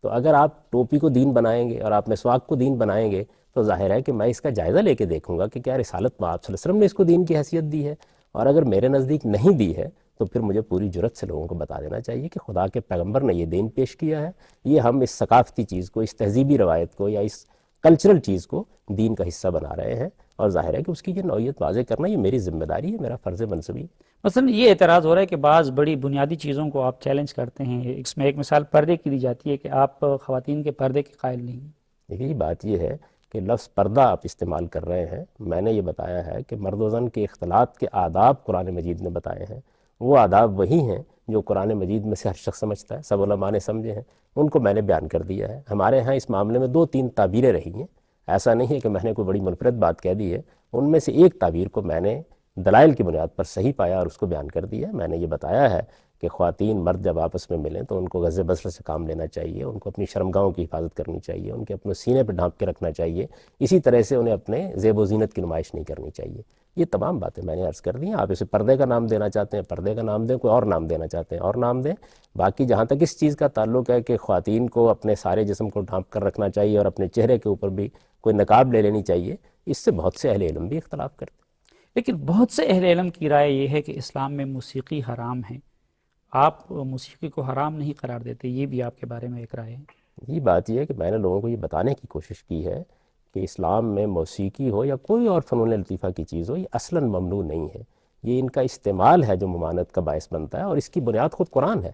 تو اگر آپ ٹوپی کو دین بنائیں گے اور آپ مسواک کو دین بنائیں گے تو ظاہر ہے کہ میں اس کا جائزہ لے کے دیکھوں گا کہ کیا رسالت میں آپ صلی اللہ علیہ وسلم نے اس کو دین کی حیثیت دی ہے، اور اگر میرے نزدیک نہیں دی ہے تو پھر مجھے پوری جرت سے لوگوں کو بتا دینا چاہیے کہ خدا کے پیغمبر نے یہ دین پیش کیا ہے، یہ ہم اس ثقافتی چیز کو، اس تہذیبی روایت کو یا اس کلچرل چیز کو دین کا حصہ بنا رہے ہیں، اور ظاہر ہے کہ اس کی یہ نوعیت واضح کرنا یہ میری ذمہ داری ہے، میرا فرض منصبی ہے۔ مثلا یہ اعتراض ہو رہا ہے کہ بعض بڑی بنیادی چیزوں کو آپ چیلنج کرتے ہیں، اس میں ایک مثال پردے کی دی جاتی ہے کہ آپ خواتین کے پردے کے قائل نہیں ہیں۔ دیکھیے بات یہ ہے کہ لفظ پردہ آپ استعمال کر رہے ہیں، میں نے یہ بتایا ہے کہ مرد و زن کے اختلاط کے آداب قرآن مجید نے بتائے ہیں، وہ آداب وہی ہیں جو قرآن مجید میں سے ہر شخص سمجھتا ہے، سب علماء نے سمجھے ہیں، ان کو میں نے بیان کر دیا ہے۔ ہمارے ہاں اس معاملے میں 2-3 تعبیریں رہی ہیں، ایسا نہیں ہے کہ میں نے کوئی بڑی منفرد بات کہہ دی ہے، ان میں سے ایک تعبیر کو میں نے دلائل کی بنیاد پر صحیح پایا اور اس کو بیان کر دیا ہے۔ میں نے یہ بتایا ہے کہ خواتین مرد جب آپس میں ملیں تو ان کو غض بصر سے کام لینا چاہیے، ان کو اپنی شرمگاہوں کی حفاظت کرنی چاہیے، ان کے اپنے سینے پہ ڈھانپ کے رکھنا چاہیے، اسی طرح سے انہیں اپنے زیب و زینت کی نمائش نہیں کرنی چاہیے۔ یہ تمام باتیں میں نے عرض کر دی ہیں۔ آپ اسے پردے کا نام دینا چاہتے ہیں پردے کا نام دیں، کوئی اور نام دینا چاہتے ہیں اور نام دیں۔ باقی جہاں تک اس چیز کا تعلق ہے کہ خواتین کو اپنے سارے جسم کو ڈھانپ کر رکھنا چاہیے اور اپنے چہرے کے اوپر بھی کوئی نقاب لے لینی چاہیے، اس سے بہت سے اہل علم بھی اختلاف کرتے ہیں۔ لیکن بہت سے اہل علم کی رائے یہ ہے کہ اسلام میں موسیقی حرام ہے، آپ موسیقی کو حرام نہیں قرار دیتے، یہ بھی آپ کے بارے میں ایک رائے ہے۔ یہ بات یہ ہے کہ میں نے لوگوں کو یہ بتانے کی کوشش کی ہے کہ اسلام میں موسیقی ہو یا کوئی اور فنون لطیفہ کی چیز ہو، یہ اصلاً ممنوع نہیں ہے، یہ ان کا استعمال ہے جو ممانعت کا باعث بنتا ہے، اور اس کی بنیاد خود قرآن ہے۔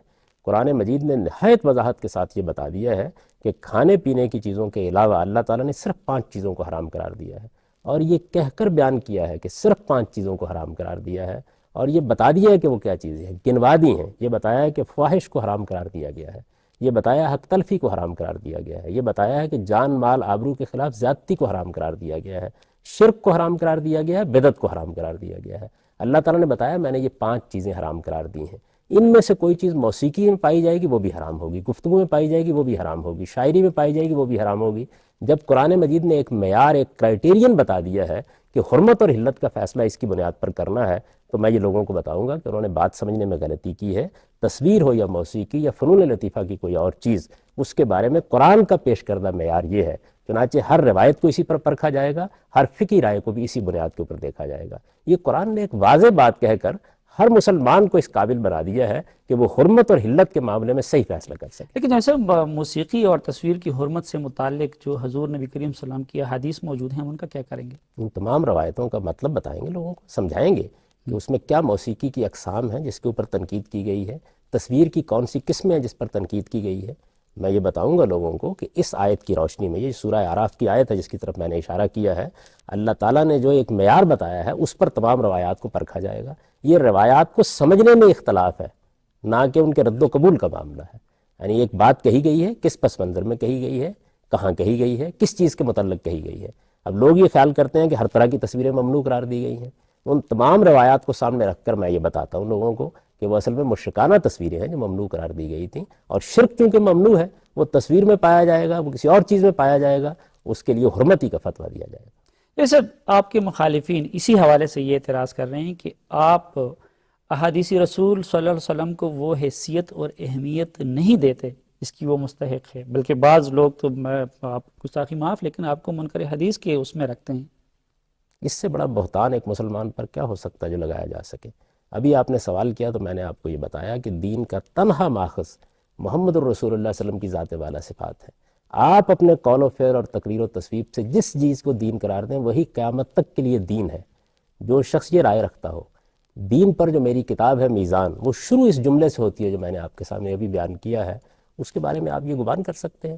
قرآن مجید نے نہایت وضاحت کے ساتھ یہ بتا دیا ہے کہ کھانے پینے کی چیزوں کے علاوہ اللہ تعالیٰ نے صرف 5 چیزوں کو حرام قرار دیا ہے، اور یہ کہہ کر بیان کیا ہے کہ صرف 5 چیزوں کو حرام قرار دیا ہے، اور یہ بتا دیا ہے کہ وہ کیا چیزیں ہیں، گنوا دی ہیں۔ یہ بتایا ہے کہ فواحش کو حرام قرار دیا گیا ہے، یہ بتایا ہے حق تلفی کو حرام قرار دیا گیا ہے، یہ بتایا ہے کہ جان مال آبرو کے خلاف زیادتی کو حرام قرار دیا گیا ہے، شرک کو حرام قرار دیا گیا ہے، بدعت کو حرام قرار دیا گیا ہے۔ اللہ تعالیٰ نے بتایا میں نے یہ 5 چیزیں حرام قرار دی ہیں، ان میں سے کوئی چیز موسیقی میں پائی جائے گی وہ بھی حرام ہوگی، گفتگو میں پائی جائے گی وہ بھی حرام ہوگی، شاعری میں پائی جائے گی وہ بھی حرام ہوگی۔ جب قرآن مجید نے ایک معیار، ایک کرائٹیرین بتا دیا ہے کہ حرمت اور حلت کا فیصلہ اس کی بنیاد پر کرنا ہے، تو میں یہ لوگوں کو بتاؤں گا کہ انہوں نے بات سمجھنے میں غلطی کی ہے۔ تصویر ہو یا موسیقی یا فنون لطیفہ کی کوئی اور چیز، اس کے بارے میں قرآن کا پیش کردہ معیار یہ ہے، چنانچہ ہر روایت کو اسی پر پرکھا جائے گا، ہر فقہی رائے کو بھی اسی بنیاد کے اوپر دیکھا جائے گا۔ یہ قرآن نے ایک واضح بات کہہ کر ہر مسلمان کو اس قابل بنا دیا ہے کہ وہ حرمت اور حلت کے معاملے میں صحیح فیصلہ کر سکے۔ لیکن جیسے موسیقی اور تصویر کی حرمت سے متعلق جو حضور نبی کریم صلی اللہ علیہ وسلم کی احادیث موجود ہیں، ان کا کیا کریں گے؟ ان تمام روایتوں کا مطلب بتائیں گے لوگوں کو، سمجھائیں گے کہ اس میں کیا موسیقی کی اقسام ہیں جس کے اوپر تنقید کی گئی ہے، تصویر کی کون سی قسمیں ہیں جس پر تنقید کی گئی ہے۔ میں یہ بتاؤں گا لوگوں کو کہ اس آیت کی روشنی میں، یہ سورہ اعراف کی آیت ہے جس کی طرف میں نے اشارہ کیا ہے، اللہ تعالیٰ نے جو ایک معیار بتایا ہے اس پر تمام روایات کو پرکھا جائے گا۔ یہ روایات کو سمجھنے میں اختلاف ہے، نہ کہ ان کے رد و قبول کا معاملہ ہے۔ یعنی ایک بات کہی گئی ہے، کس پس منظر میں کہی گئی ہے، کہاں کہی گئی ہے، کس چیز کے متعلق کہی گئی ہے۔ اب لوگ یہ خیال کرتے ہیں کہ ہر طرح کی تصویریں ممنوع قرار دی گئی ہیں۔ ان تمام روایات کو سامنے رکھ کر میں یہ بتاتا ہوں لوگوں کو کہ وہ اصل میں مشرکانہ تصویریں ہیں جو ممنوع قرار دی گئی تھیں، اور شرک چونکہ ممنوع ہے، وہ تصویر میں پایا جائے گا، وہ کسی اور چیز میں پایا جائے گا، اس کے لیے حرمتی کا فتویٰ دیا جائے گا۔ جیسے آپ کے مخالفین اسی حوالے سے یہ اعتراض کر رہے ہیں کہ آپ احادیث رسول صلی اللہ علیہ وسلم کو وہ حیثیت اور اہمیت نہیں دیتے اس کی وہ مستحق ہے، بلکہ بعض لوگ تو آپ گستاخی معاف لیکن آپ کو منکر حدیث کے اس میں رکھتے ہیں۔ اس سے بڑا بہتان ایک مسلمان پر کیا ہو سکتا ہے جو لگایا جا سکے؟ ابھی آپ نے سوال کیا تو میں نے آپ کو یہ بتایا کہ دین کا تنہا ماخذ محمد الرسول اللہ صلی اللہ علیہ وسلم کی ذات والا صفات ہے۔ آپ اپنے قول و فعل اور تقریر و تصویب سے جس چیز کو دین قرار دیں وہی قیامت تک کے لیے دین ہے۔ جو شخص یہ رائے رکھتا ہو دین پر جو میری کتاب ہے میزان، وہ شروع اس جملے سے ہوتی ہے جو میں نے آپ کے سامنے ابھی بیان کیا ہے، اس کے بارے میں آپ یہ گمان کر سکتے ہیں؟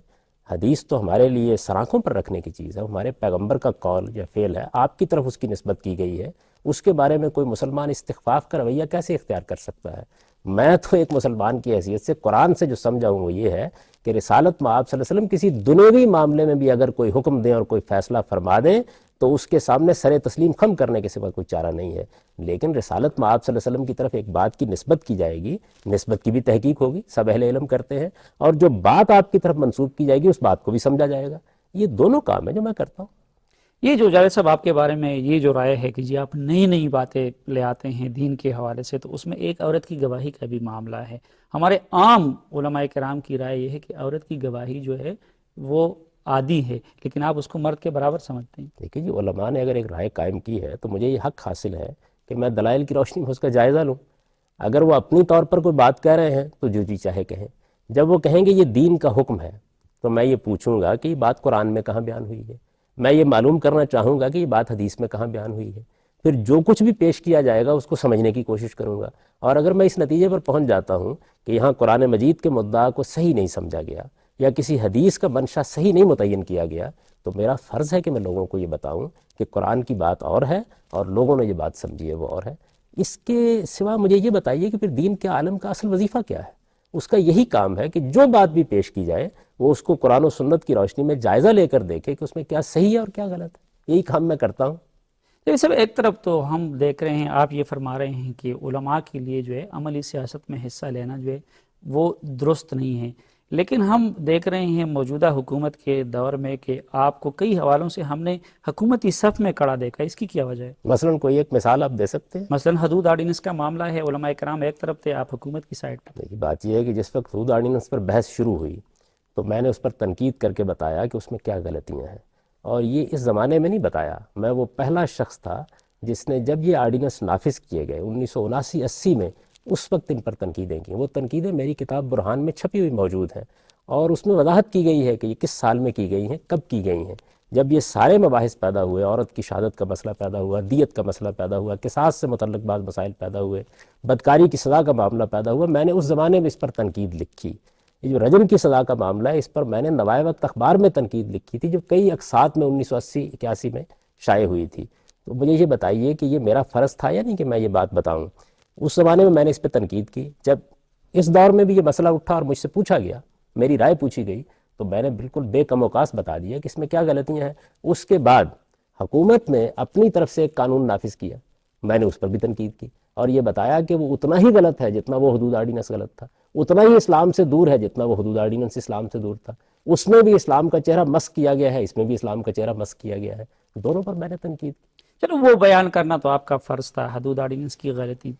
حدیث تو ہمارے لیے سراخوں پر رکھنے کی چیز ہے، ہمارے پیغمبر کا قول یا فعل ہے، آپ کی طرف اس کی نسبت کی گئی ہے، اس کے بارے میں کوئی مسلمان استخفاف کا رویہ کیسے اختیار کر سکتا ہے؟ میں تو ایک مسلمان کی حیثیت سے قرآن سے جو سمجھا ہوں وہ یہ ہے کہ رسالت میں آپ صلی اللہ علیہ وسلم کسی دنیوی معاملے میں بھی اگر کوئی حکم دیں اور کوئی فیصلہ فرما دیں تو اس کے سامنے سر تسلیم خم کرنے کے سوا کوئی چارہ نہیں ہے۔ لیکن رسالت میں آپ صلی اللہ علیہ وسلم کی طرف ایک بات کی نسبت کی جائے گی، نسبت کی بھی تحقیق ہوگی، سب اہل علم کرتے ہیں، اور جو بات آپ کی طرف منسوب کی جائے گی اس بات کو بھی سمجھا جائے گا۔ یہ دونوں کام ہیں جو میں کرتا ہوں۔ یہ جو جاوید صاحب آپ کے بارے میں یہ جو رائے ہے کہ جی آپ نئی نئی باتیں لے آتے ہیں دین کے حوالے سے، تو اس میں ایک عورت کی گواہی کا بھی معاملہ ہے۔ ہمارے عام علماء کرام کی رائے یہ ہے کہ عورت کی گواہی جو ہے وہ عادی ہے، لیکن آپ اس کو مرد کے برابر سمجھتے ہیں۔ دیکھیے جی، علماء نے اگر ایک رائے قائم کی ہے تو مجھے یہ حق حاصل ہے کہ میں دلائل کی روشنی میں اس کا جائزہ لوں۔ اگر وہ اپنی طور پر کوئی بات کہہ رہے ہیں تو جو جی چاہے کہیں، جب وہ کہیں گے یہ دین کا حکم ہے تو میں یہ پوچھوں گا کہ یہ بات قرآن میں کہاں بیان ہوئی ہے، میں یہ معلوم کرنا چاہوں گا کہ یہ بات حدیث میں کہاں بیان ہوئی ہے، پھر جو کچھ بھی پیش کیا جائے گا اس کو سمجھنے کی کوشش کروں گا، اور اگر میں اس نتیجے پر پہنچ جاتا ہوں کہ یہاں قرآن مجید کے مدعا کو صحیح نہیں سمجھا گیا یا کسی حدیث کا منشا صحیح نہیں متعین کیا گیا، تو میرا فرض ہے کہ میں لوگوں کو یہ بتاؤں کہ قرآن کی بات اور ہے اور لوگوں نے یہ بات سمجھی ہے وہ اور ہے۔ اس کے سوا مجھے یہ بتائیے کہ پھر دین کے عالم کا اصل وظیفہ کیا ہے؟ اس کا یہی کام ہے کہ جو بات بھی پیش کی جائے وہ اس کو قرآن و سنت کی روشنی میں جائزہ لے کر دیکھے کہ اس میں کیا صحیح ہے اور کیا غلط ہے۔ یہی کام میں کرتا ہوں۔ یہ سب ایک طرف تو ہم دیکھ رہے ہیں، آپ یہ فرما رہے ہیں کہ علماء کے لیے جو ہے عملی سیاست میں حصہ لینا جو ہے وہ درست نہیں ہے، لیکن ہم دیکھ رہے ہیں موجودہ حکومت کے دور میں کہ آپ کو کئی حوالوں سے ہم نے حکومتی صف میں کھڑا دیکھا، اس کی کیا وجہ ہے؟ مثلا کوئی ایک مثال آپ دے سکتے ہیں؟ مثلا حدود آرڈیننس کا معاملہ ہے، علماء کرام ایک طرف تھے، آپ حکومت کی سائڈ پر۔ دیکھیے بات یہ ہے کہ جس وقت حدود آرڈیننس پر بحث شروع ہوئی تو میں نے اس پر تنقید کر کے بتایا کہ اس میں کیا غلطیاں ہیں، اور یہ اس زمانے میں نہیں بتایا، میں وہ پہلا شخص تھا جس نے جب یہ آرڈیننس نافذ کیے گئے 1979-80 میں، اس وقت ان پر تنقیدیں کی۔ وہ تنقیدیں میری کتاب برہان میں چھپی ہوئی موجود ہیں، اور اس میں وضاحت کی گئی ہے کہ یہ کس سال میں کی گئی ہیں، کب کی گئی ہیں۔ جب یہ سارے مباحث پیدا ہوئے، عورت کی شہادت کا مسئلہ پیدا ہوا، دیت کا مسئلہ پیدا ہوا، قصاص سے متعلق بعض مسائل پیدا ہوئے، بدکاری کی سزا کا معاملہ پیدا ہوا، میں نے اس زمانے میں اس پر تنقید لکھی۔ یہ جو رجم کی سزا کا معاملہ ہے، اس پر میں نے نوائے وقت اخبار میں تنقید لکھی تھی جو کئی اقساط میں 1980-81 میں شائع ہوئی تھی۔ تو مجھے یہ بتائیے کہ یہ میرا فرض تھا یا نہیں کہ میں یہ بات بتاؤں؟ اس زمانے میں نے اس پہ تنقید کی، جب اس دور میں بھی یہ مسئلہ اٹھا اور مجھ سے پوچھا گیا، میری رائے پوچھی گئی، تو میں نے بالکل بے کم اوقاس بتا دیا کہ اس میں کیا غلطیاں ہیں۔ اس کے بعد حکومت نے اپنی طرف سے ایک قانون نافذ کیا، میں نے اس پر بھی تنقید کی اور یہ بتایا کہ وہ اتنا ہی غلط ہے جتنا وہ حدود آرڈیننس غلط تھا، اتنا ہی اسلام سے دور ہے جتنا وہ حدود آرڈیننس اسلام سے دور تھا۔ اس میں بھی اسلام کا چہرہ مسخ کیا گیا ہے، اس میں بھی اسلام کا چہرہ مسخ کیا گیا ہے، دونوں پر میں نے تنقید کی۔ چلو وہ بیان کرنا تو آپ کا فرض تھا، حدود آرڈیننس کی غلطی۔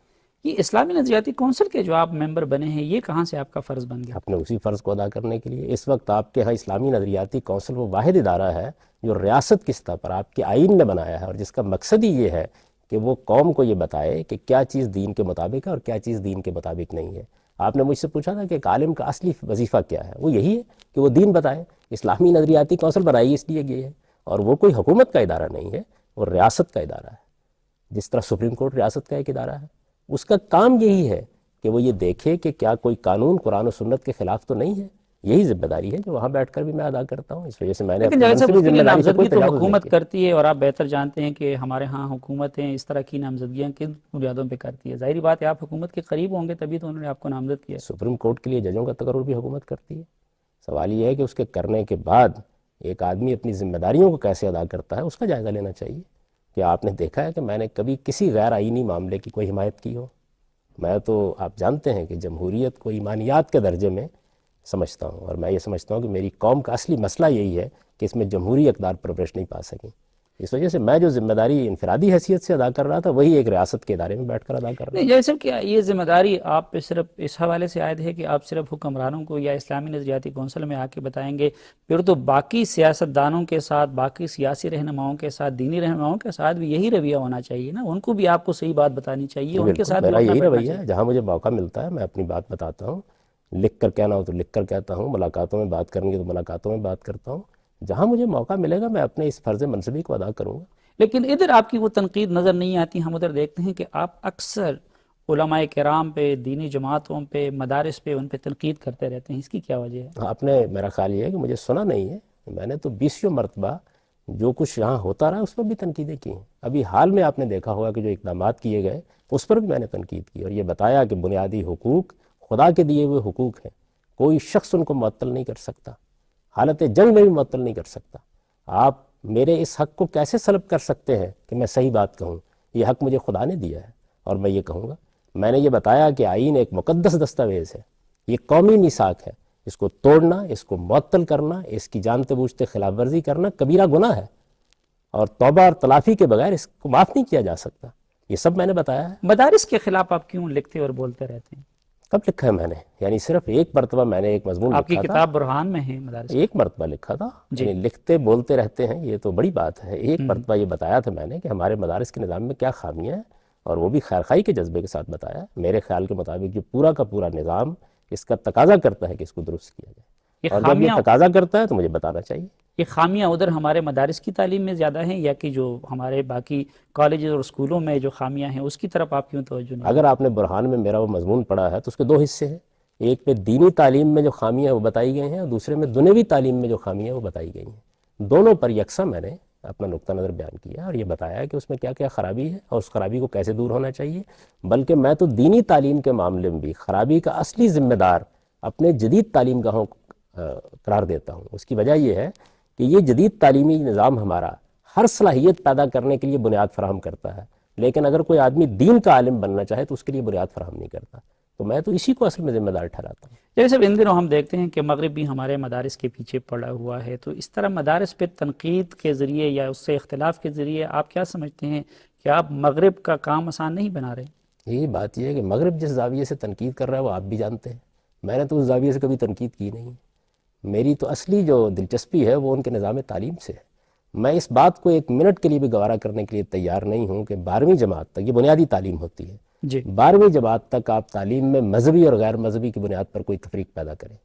یہ اسلامی نظریاتی کونسل کے جو آپ ممبر بنے ہیں، یہ کہاں سے آپ کا فرض بن گیا؟ اپنے اسی فرض کو ادا کرنے کے لیے۔ اس وقت آپ کے ہاں اسلامی نظریاتی کونسل وہ واحد ادارہ ہے جو ریاست کی سطح پر آپ کے آئین نے بنایا ہے، اور جس کا مقصد ہی یہ ہے کہ وہ قوم کو یہ بتائے کہ کیا چیز دین کے مطابق ہے اور کیا چیز دین کے مطابق نہیں ہے۔ آپ نے مجھ سے پوچھا تھا کہ ایک عالم کا اصلی وظیفہ کیا ہے، وہ یہی ہے کہ وہ دین بتائے۔ اسلامی نظریاتی کونسل بنائی اس لیے گئی ہے، اور وہ کوئی حکومت کا ادارہ نہیں ہے، وہ ریاست کا ادارہ ہے، جس طرح سپریم کورٹ ریاست کا ایک ادارہ ہے۔ اس کا کام یہی ہے کہ وہ یہ دیکھے کہ کیا کوئی قانون قرآن و سنت کے خلاف تو نہیں ہے۔ یہی ذمہ داری ہے جو وہاں بیٹھ کر بھی میں ادا کرتا ہوں۔ اس وجہ سے میں نے لیکن جاوید صاحب اس کے لیے نامزدگی تو تجاوز حکومت نہیں کیا۔ کرتی ہے، اور آپ بہتر جانتے ہیں کہ ہمارے ہاں حکومتیں اس طرح کی نامزدگیاں کن بنیادوں پہ کرتی ہے۔ ظاہری بات ہے آپ حکومت کے قریب ہوں گے تبھی تو انہوں نے آپ کو نامزد کیا ہے۔ سپریم کورٹ کے لیے ججوں کا تقرر بھی حکومت کرتی ہے۔ سوال یہ ہے کہ اس کے کرنے کے بعد ایک آدمی اپنی ذمہ داریوں کو کیسے ادا کرتا ہے، اس کا جائزہ لینا چاہیے۔ کہ آپ نے دیکھا ہے کہ میں نے کبھی کسی غیر آئینی معاملے کی کوئی حمایت کی ہو؟ میں تو آپ جانتے ہیں کہ جمہوریت کو ایمانیات کے درجے میں سمجھتا ہوں، اور میں یہ سمجھتا ہوں کہ میری قوم کا اصلی مسئلہ یہی ہے کہ اس میں جمہوری اقدار پرورش نہیں پا سکیں۔ اس وجہ سے میں جو ذمہ داری انفرادی حیثیت سے ادا کر رہا تھا وہی ایک ریاست کے ادارے میں بیٹھ کر ادا کر رہا نہیں جیسے کہ یہ ذمہ داری آپ پہ صرف اس حوالے سے عائد ہے کہ آپ صرف حکمرانوں کو یا اسلامی نظریاتی کونسل میں آ کے بتائیں گے، پھر تو باقی سیاستدانوں کے ساتھ، باقی سیاسی رہنماؤں کے ساتھ، دینی رہنماؤں کے ساتھ بھی یہی رویہ ہونا چاہیے نا، ان کو بھی آپ کو صحیح بات بتانی چاہیے، ان کے ساتھ بھی میرا اٹھنا یہی بیٹھنا رویہ ہے۔ جہاں مجھے موقع ملتا ہے میں اپنی بات بتاتا ہوں، لکھ کر کہنا ہو تو لکھ کر کہتا ہوں، ملاقاتوں میں بات کرنی ہے تو ملاقاتوں میں بات کرتا ہوں۔ جہاں مجھے موقع ملے گا میں اپنے اس فرض منصبی کو ادا کروں گا۔ لیکن ادھر آپ کی وہ تنقید نظر نہیں آتی۔ ہم ادھر دیکھتے ہیں کہ آپ اکثر علماء کرام پہ، دینی جماعتوں پہ، مدارس پہ ان پہ تنقید کرتے رہتے ہیں، اس کی کیا وجہ ہے؟ آپ نے، میرا خیال یہ ہے کہ مجھے سنا نہیں ہے، میں نے تو 20 مرتبہ جو کچھ یہاں ہوتا رہا اس پر بھی تنقیدیں کی ہیں۔ ابھی حال میں آپ نے دیکھا ہوگا کہ جو اقدامات کیے گئے اس پر بھی میں نے تنقید کی، اور یہ بتایا کہ بنیادی حقوق خدا کے دیے ہوئے حقوق ہیں، کوئی شخص ان کو معطل نہیں کر سکتا، حالت جنگ میں بھی معطل نہیں کر سکتا۔ آپ میرے اس حق کو کیسے سلب کر سکتے ہیں کہ میں صحیح بات کہوں؟ یہ حق مجھے خدا نے دیا ہے اور میں یہ کہوں گا۔ میں نے یہ بتایا کہ آئین ایک مقدس دستاویز ہے، یہ قومی میثاق ہے، اس کو توڑنا، اس کو معطل کرنا، اس کی جانتے بوجھتے خلاف ورزی کرنا کبیرہ گناہ ہے، اور توبہ اور تلافی کے بغیر اس کو معاف نہیں کیا جا سکتا۔ یہ سب میں نے بتایا ہے۔ مدارس کے خلاف آپ کیوں لکھتے اور بولتے رہتے ہیں؟ کب لکھا ہے میں نے؟ یعنی صرف ایک مرتبہ میں نے ایک مضمون آپ کی لکھا تھا، کتاب برہان میں ہے مدارس کی؟ ایک مرتبہ لکھا تھا۔ یعنی لکھتے بولتے رہتے ہیں یہ تو بڑی بات ہے۔ ایک مرتبہ یہ بتایا تھا میں نے کہ ہمارے مدارس کے نظام میں کیا خامیاں ہیں، اور وہ بھی خیرخواہی کے جذبے کے ساتھ بتایا۔ میرے خیال کے مطابق جو پورا کا پورا نظام اس کا تقاضا کرتا ہے کہ اس کو درست کیا جائے، اور جب یہ تقاضا کرتا ہے تو مجھے بتانا چاہیے۔ یہ خامیاں ادھر ہمارے مدارس کی تعلیم میں زیادہ ہیں، یا کہ جو ہمارے باقی کالجز اور اسکولوں میں جو خامیاں ہیں اس کی طرف آپ کیوں توجہ نہیں؟ اگر آپ نے برہان میں میرا وہ مضمون پڑھا ہے تو اس کے دو حصے ہیں، ایک میں دینی تعلیم میں جو خامیاں ہیں وہ بتائی گئی ہیں، اور دوسرے میں دنیوی تعلیم میں جو خامیاں ہیں وہ بتائی گئی ہیں۔ دونوں پر یکساں میں نے اپنا نقطہ نظر بیان کیا اور یہ بتایا کہ اس میں کیا کیا خرابی ہے اور اس خرابی کو کیسے دور ہونا چاہیے۔ بلکہ میں تو دینی تعلیم کے معاملے میں بھی خرابی کا اصلی ذمہ دار اپنے جدید تعلیم گاہوں قرار دیتا ہوں۔ اس کی وجہ یہ ہے کہ یہ جدید تعلیمی نظام ہمارا ہر صلاحیت پیدا کرنے کے لیے بنیاد فراہم کرتا ہے، لیکن اگر کوئی آدمی دین کا عالم بننا چاہے تو اس کے لیے بنیاد فراہم نہیں کرتا۔ تو میں تو اسی کو اصل میں ذمہ دار ٹھہراتا ہوں۔ جیسے ان دنوں ہم دیکھتے ہیں کہ مغرب بھی ہمارے مدارس کے پیچھے پڑا ہوا ہے، تو اس طرح مدارس پہ تنقید کے ذریعے یا اس سے اختلاف کے ذریعے آپ کیا سمجھتے ہیں کہ آپ مغرب کا کام آسان نہیں بنا رہے؟ یہی بات یہ ہے کہ مغرب جس زاویے سے تنقید کر رہا ہے وہ آپ بھی جانتے ہیں، میں نے تو اس زاویے سے کبھی تنقید کی نہیں۔ میری تو اصلی جو دلچسپی ہے وہ ان کے نظام تعلیم سے ہے۔ میں اس بات کو ایک منٹ کے لیے بھی گوارا کرنے کے لیے تیار نہیں ہوں کہ 12ویں جماعت تک، یہ بنیادی تعلیم ہوتی ہے، جی 12ویں جماعت تک آپ تعلیم میں مذہبی اور غیر مذہبی کی بنیاد پر کوئی تفریق پیدا کریں۔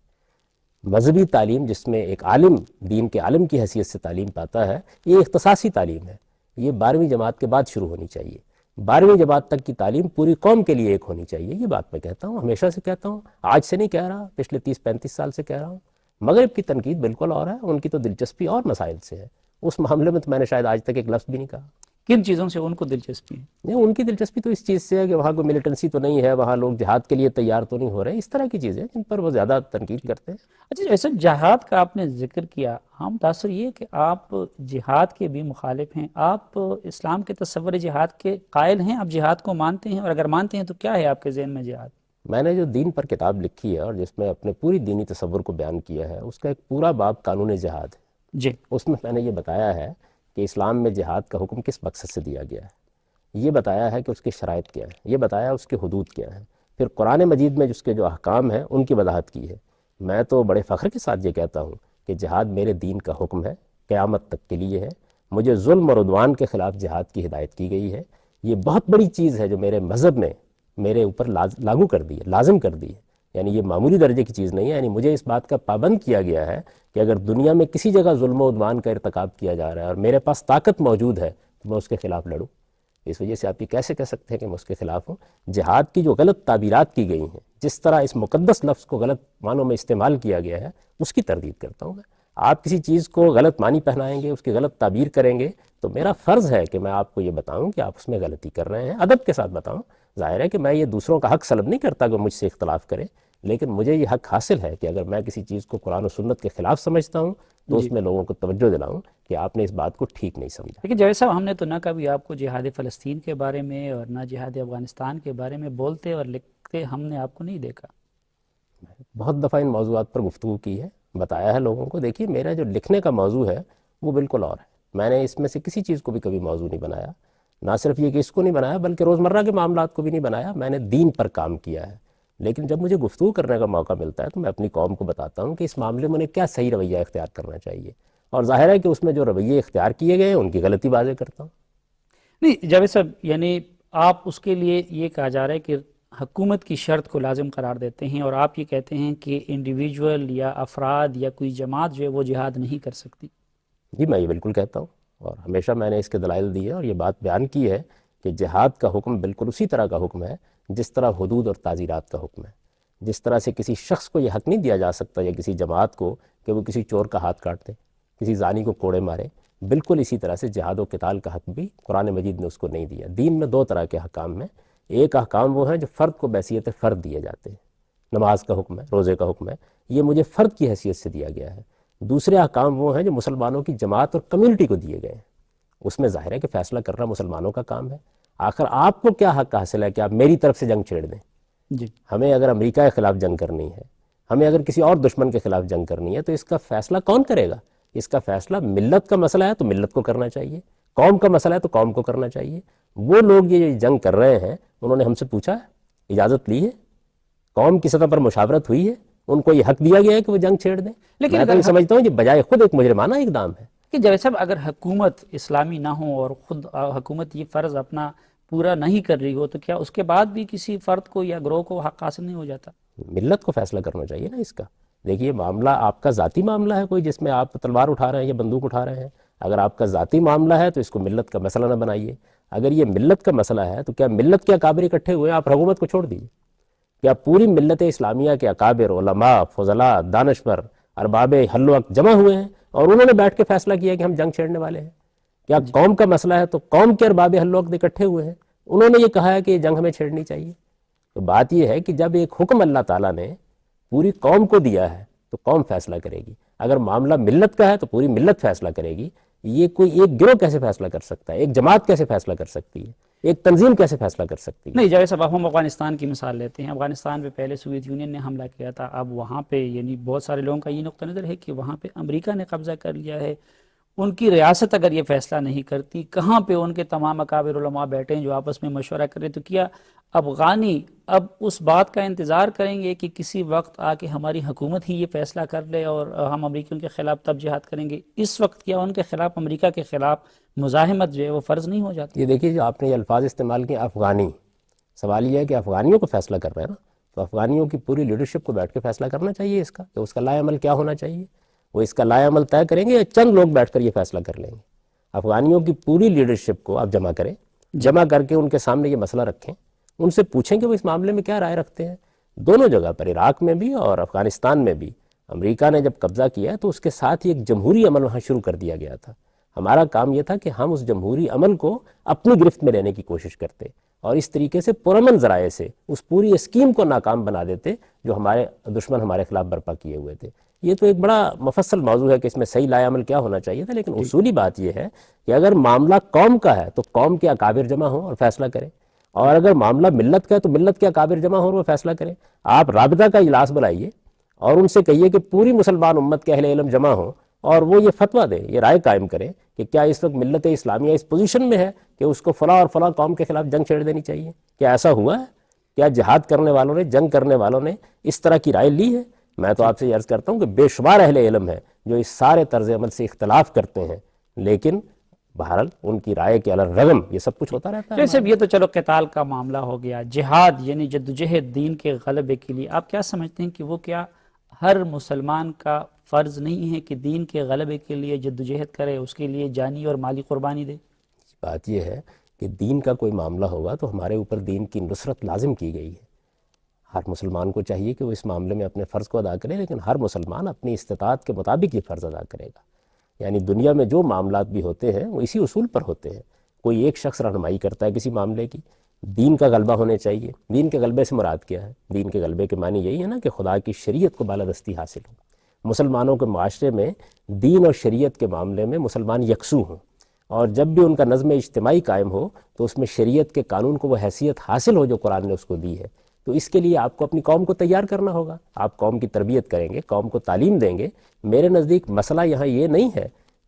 مذہبی تعلیم جس میں ایک عالم دین کے عالم کی حیثیت سے تعلیم پاتا ہے، یہ اختصاصی تعلیم ہے، یہ 12ویں جماعت کے بعد شروع ہونی چاہیے۔ 12ویں جماعت تک کی تعلیم پوری قوم کے لیے ایک ہونی چاہیے، یہ بات میں کہتا ہوں، ہمیشہ سے کہتا ہوں، آج سے نہیں کہہ رہا، پچھلے 30-35 سال سے کہہ رہا ہوں۔ مغرب کی تنقید بالکل اور ہے، ان کی تو دلچسپی اور مسائل سے ہے، اس معاملے میں تو میں نے شاید آج تک ایک لفظ بھی نہیں کہا۔ کن چیزوں سے ان کو دلچسپی ہے؟ نہیں، ان کی دلچسپی تو اس چیز سے ہے کہ وہاں کوئی ملیٹنسی تو نہیں ہے، وہاں لوگ جہاد کے لیے تیار تو نہیں ہو رہے، اس طرح کی چیزیں جن پر وہ زیادہ تنقید کرتے ہیں۔ اچھا، جیسے جہاد کا آپ نے ذکر کیا، ہم تاثر یہ کہ آپ جہاد کے بھی مخالف ہیں، آپ اسلام کے تصور جہاد کے قائل ہیں، آپ جہاد کو مانتے ہیں، اور اگر مانتے ہیں تو کیا ہے آپ کے ذہن میں جہاد؟ میں نے جو دین پر کتاب لکھی ہے اور جس میں اپنے پوری دینی تصور کو بیان کیا ہے، اس کا ایک پورا باب قانون جہاد ہے۔ جی اس میں نے یہ بتایا ہے کہ اسلام میں جہاد کا حکم کس مقصد سے دیا گیا ہے، یہ بتایا ہے کہ اس کی شرائط کیا ہے، یہ بتایا اس کے حدود کیا ہیں، پھر قرآن مجید میں جس کے جو احکام ہیں ان کی وضاحت کی ہے۔ میں تو بڑے فخر کے ساتھ یہ کہتا ہوں کہ جہاد میرے دین کا حکم ہے، قیامت تک کے لیے ہے۔ مجھے ظلم اور عدوان کے خلاف جہاد کی ہدایت کی گئی ہے۔ یہ بہت بڑی چیز ہے جو میرے مذہب نے میرے اوپر لاگو کر دی ہے، لازم کر دی ہے. یعنی یہ معمولی درجے کی چیز نہیں ہے. یعنی مجھے اس بات کا پابند کیا گیا ہے کہ اگر دنیا میں کسی جگہ ظلم و عدوان کا ارتکاب کیا جا رہا ہے اور میرے پاس طاقت موجود ہے تو میں اس کے خلاف لڑوں. اس وجہ سے آپ یہ کیسے کہہ سکتے ہیں کہ میں اس کے خلاف ہوں؟ جہاد کی جو غلط تعبیرات کی گئی ہیں، جس طرح اس مقدس لفظ کو غلط معنوں میں استعمال کیا گیا ہے، اس کی تردید کرتا ہوں میں. آپ کسی چیز کو غلط معنی پہنائیں گے، اس کی غلط تعبیر کریں گے، تو میرا فرض ہے کہ میں آپ کو یہ بتاؤں کہ آپ اس میں غلطی کر رہے ہیں، ادب کے ساتھ بتاؤں. ظاہر ہے کہ میں یہ دوسروں کا حق سلب نہیں کرتا کہ مجھ سے اختلاف کرے، لیکن مجھے یہ حق حاصل ہے کہ اگر میں کسی چیز کو قرآن و سنت کے خلاف سمجھتا ہوں تو اس میں لوگوں کو توجہ دلاؤں کہ آپ نے اس بات کو ٹھیک نہیں سمجھا. لیکن جاوید صاحب، ہم نے تو نہ کبھی آپ کو جہاد فلسطین کے بارے میں اور نہ جہاد افغانستان کے بارے میں بولتے اور لکھتے ہم نے آپ کو نہیں دیکھا. بہت دفعہ ان موضوعات پر گفتگو کی ہے، بتایا ہے لوگوں کو. دیکھیے، میرا جو لکھنے کا موضوع ہے وہ بالکل اور ہے. میں نے اس میں سے کسی چیز کو بھی کبھی موضوع نہیں بنایا. نہ صرف یہ کہ اس کو نہیں بنایا بلکہ روزمرہ کے معاملات کو بھی نہیں بنایا. میں نے دین پر کام کیا ہے. لیکن جب مجھے گفتگو کرنے کا موقع ملتا ہے تو میں اپنی قوم کو بتاتا ہوں کہ اس معاملے میں انہیں کیا صحیح رویہ اختیار کرنا چاہیے، اور ظاہر ہے کہ اس میں جو رویے اختیار کیے گئے ہیں ان کی غلطی واضح کرتا ہوں. نہیں جاوید صاحب، یعنی آپ اس کے لیے یہ کہا جا رہا ہے کہ حکومت کی شرط کو لازم قرار دیتے ہیں، اور آپ یہ کہتے ہیں کہ انڈیویجول یا افراد یا کوئی جماعت جو ہے وہ جہاد نہیں کر سکتی. جی، میں یہ بالکل کہتا ہوں، اور ہمیشہ میں نے اس کے دلائل دیے اور یہ بات بیان کی ہے کہ جہاد کا حکم بالکل اسی طرح کا حکم ہے جس طرح حدود اور تعزیرات کا حکم ہے. جس طرح سے کسی شخص کو یہ حق نہیں دیا جا سکتا یا کسی جماعت کو کہ وہ کسی چور کا ہاتھ کاٹ دے، کسی زانی کو کوڑے مارے، بالکل اسی طرح سے جہاد و قتال کا حق بھی قرآن مجید نے اس کو نہیں دیا. دین میں دو طرح کے احکام ہیں. ایک احکام وہ ہیں جو فرد کو بحیثیت فرد دیے جاتے ہیں. نماز کا حکم ہے، روزے کا حکم ہے، یہ مجھے فرد کی حیثیت سے دیا گیا ہے. دوسرے احکام وہ ہیں جو مسلمانوں کی جماعت اور کمیونٹی کو دیے گئے ہیں. اس میں ظاہر ہے کہ فیصلہ کرنا مسلمانوں کا کام ہے. آخر آپ کو کیا حق حاصل ہے کہ آپ میری طرف سے جنگ چھیڑ دیں؟ جی، ہمیں اگر امریکہ کے خلاف جنگ کرنی ہے، ہمیں اگر کسی اور دشمن کے خلاف جنگ کرنی ہے، تو اس کا فیصلہ کون کرے گا؟ اس کا فیصلہ ملت کا مسئلہ ہے تو ملت کو کرنا چاہیے، قوم کا مسئلہ ہے تو قوم کو کرنا چاہیے. وہ لوگ یہ جنگ کر رہے ہیں، انہوں نے ہم سے پوچھا ہے، اجازت لی ہے، قوم کی سطح پر مشاورت ہوئی ہے، ان کو یہ حق دیا گیا ہے کہ وہ جنگ چھیڑ دیں. لیکن میں تو یہ سمجھتا ہوں کہ بجائے خود ایک مجرمانہ اقدام ہے. کہ جاوید صاحب، اگر حکومت اسلامی نہ ہو اور خود حکومت یہ فرض اپنا پورا نہیں کر رہی ہو، تو کیا اس کے بعد بھی کسی فرد کو یا گروہ کو حق حاصل نہیں ہو جاتا؟ ملت کو فیصلہ کرنا چاہیے نا اس کا. دیکھیے، معاملہ آپ کا ذاتی معاملہ ہے کوئی جس میں آپ تلوار اٹھا رہے ہیں یا بندوق اٹھا رہے ہیں. اگر آپ کا ذاتی معاملہ ہے تو اس کو ملت کا مسئلہ نہ بنائیے. اگر یہ ملت کا مسئلہ ہے تو کیا ملت کے اکابر اکٹھے ہوئے ہیں؟ آپ حکومت کو چھوڑ دیجیے. کیا پوری ملت اسلامیہ کے اکابر، علماء، فضلاء، دانشور، ارباب حل و عقد جمع ہوئے ہیں اور انہوں نے بیٹھ کے فیصلہ کیا کہ ہم جنگ چھیڑنے والے ہیں؟ کیا قوم کا مسئلہ ہے تو قوم کے ارباب حل و عقد اکٹھے ہوئے ہیں، انہوں نے یہ کہا ہے کہ یہ جنگ ہمیں چھیڑنی چاہیے؟ تو بات یہ ہے کہ جب ایک حکم اللہ تعالیٰ نے پوری قوم کو دیا ہے تو قوم فیصلہ کرے گی. اگر معاملہ ملت کا ہے تو پوری ملت فیصلہ کرے گی. یہ کوئی ایک گروہ کیسے فیصلہ کر سکتا ہے؟ ایک جماعت کیسے فیصلہ کر سکتی ہے؟ ایک تنظیم کیسے فیصلہ کر سکتی ہے؟ نہیں جاوید صاحب، ہم افغانستان کی مثال لیتے ہیں. افغانستان پہ پہلے سوویت یونین نے حملہ کیا تھا. اب وہاں پہ یعنی بہت سارے لوگوں کا یہ نقطہ نظر ہے کہ وہاں پہ امریکہ نے قبضہ کر لیا ہے. ان کی ریاست اگر یہ فیصلہ نہیں کرتی، کہاں پہ ان کے تمام اکابر علماء بیٹھے ہیں جو آپس میں مشورہ کریں، تو کیا افغانی اب اس بات کا انتظار کریں گے کہ کسی وقت آ کے ہماری حکومت ہی یہ فیصلہ کر لے اور ہم امریکیوں کے خلاف تب جہاد کریں گے؟ اس وقت کیا ان کے خلاف، امریکہ کے خلاف مزاحمت جو ہے وہ فرض نہیں ہو جاتی؟ یہ دیکھیے، جو آپ نے یہ الفاظ استعمال کیے افغانی، سوال یہ ہے کہ افغانیوں کو فیصلہ کر رہے ہیں نا، تو افغانیوں کی پوری لیڈرشپ کو بیٹھ کے فیصلہ کرنا چاہیے اس کا کہ اس کا لائے عمل کیا ہونا چاہیے. وہ اس کا لائے عمل طے کریں گے یا چند لوگ بیٹھ کر یہ فیصلہ کر لیں گے؟ افغانیوں کی پوری لیڈرشپ کو آپ جمع کریں، جمع کر کے ان کے سامنے یہ مسئلہ رکھیں، ان سے پوچھیں کہ وہ اس معاملے میں کیا رائے رکھتے ہیں. دونوں جگہ پر، عراق میں بھی اور افغانستان میں بھی، امریکہ نے جب قبضہ کیا تو اس کے ساتھ ہی ایک جمہوری عمل وہاں شروع کر دیا گیا تھا. ہمارا کام یہ تھا کہ ہم اس جمہوری عمل کو اپنی گرفت میں لینے کی کوشش کرتے اور اس طریقے سے پرامن ذرائع سے اس پوری اسکیم کو ناکام بنا دیتے جو ہمارے دشمن ہمارے خلاف برپا کیے ہوئے تھے. یہ تو ایک بڑا مفصل موضوع ہے کہ اس میں صحیح لائے عمل کیا ہونا چاہیے تھا، لیکن اصولی بات یہ ہے کہ اگر معاملہ قوم کا ہے تو قوم کے اکابر جمع ہوں اور فیصلہ کریں، اور اگر معاملہ ملت کا ہے تو ملت کے اکابر جمع ہوں اور وہ فیصلہ کریں. آپ رابطہ کا اجلاس بلائیے اور ان سے کہیے کہ پوری مسلمان امت کے اہل علم جمع ہوں اور وہ یہ فتویٰ دیں، یہ رائے قائم کریں کہ کیا اس وقت ملت اسلامیہ اس پوزیشن میں ہے کہ اس کو فلاں اور فلاں قوم کے خلاف جنگ چھیڑ دینی چاہیے. کیا ایسا ہوا ہے؟ کیا جہاد کرنے والوں نے، جنگ کرنے والوں نے اس طرح کی رائے لی ہے؟ میں تو آپ سے یہ عرض کرتا ہوں کہ بے شمار اہل علم ہیں جو اس سارے طرز عمل سے اختلاف کرتے ہیں، لیکن بہرحال ان کی رائے کے الرغم یہ سب کچھ ہوتا رہتا ہے. جیسے یہ تو چلو قتال کا معاملہ ہو گیا. جہاد یعنی جدوجہد دین کے غلبے کے لیے، آپ کیا سمجھتے ہیں کہ وہ کیا ہر مسلمان کا فرض نہیں ہے کہ دین کے غلبے کے لیے جدوجہد کرے، اس کے لیے جانی اور مالی قربانی دے؟ بات یہ ہے کہ دین کا کوئی معاملہ ہوگا تو ہمارے اوپر دین کی نصرت لازم کی گئی ہے. ہر مسلمان کو چاہیے کہ وہ اس معاملے میں اپنے فرض کو ادا کرے، لیکن ہر مسلمان اپنی استطاعت کے مطابق یہ فرض ادا کرے گا. یعنی دنیا میں جو معاملات بھی ہوتے ہیں وہ اسی اصول پر ہوتے ہیں. کوئی ایک شخص رہنمائی کرتا ہے کسی معاملے کی، دین کا غلبہ ہونے چاہیے. دین کے غلبے سے مراد کیا ہے؟ دین کے غلبے کے معنی یہی ہے نا کہ خدا کی شریعت کو بالادستی حاصل ہو. مسلمانوں کے معاشرے میں دین اور شریعت کے معاملے میں مسلمان یکسو ہوں، اور جب بھی ان کا نظم اجتماعی قائم ہو تو اس میں شریعت کے قانون کو وہ حیثیت حاصل ہو جو قرآن نے اس کو دی ہے. تو اس کے لیے آپ کو اپنی قوم کو تیار کرنا ہوگا. آپ قوم کی تربیت کریں گے، قوم کو تعلیم دیں گے. میرے نزدیک مسئلہ یہاں یہ نہیں ہے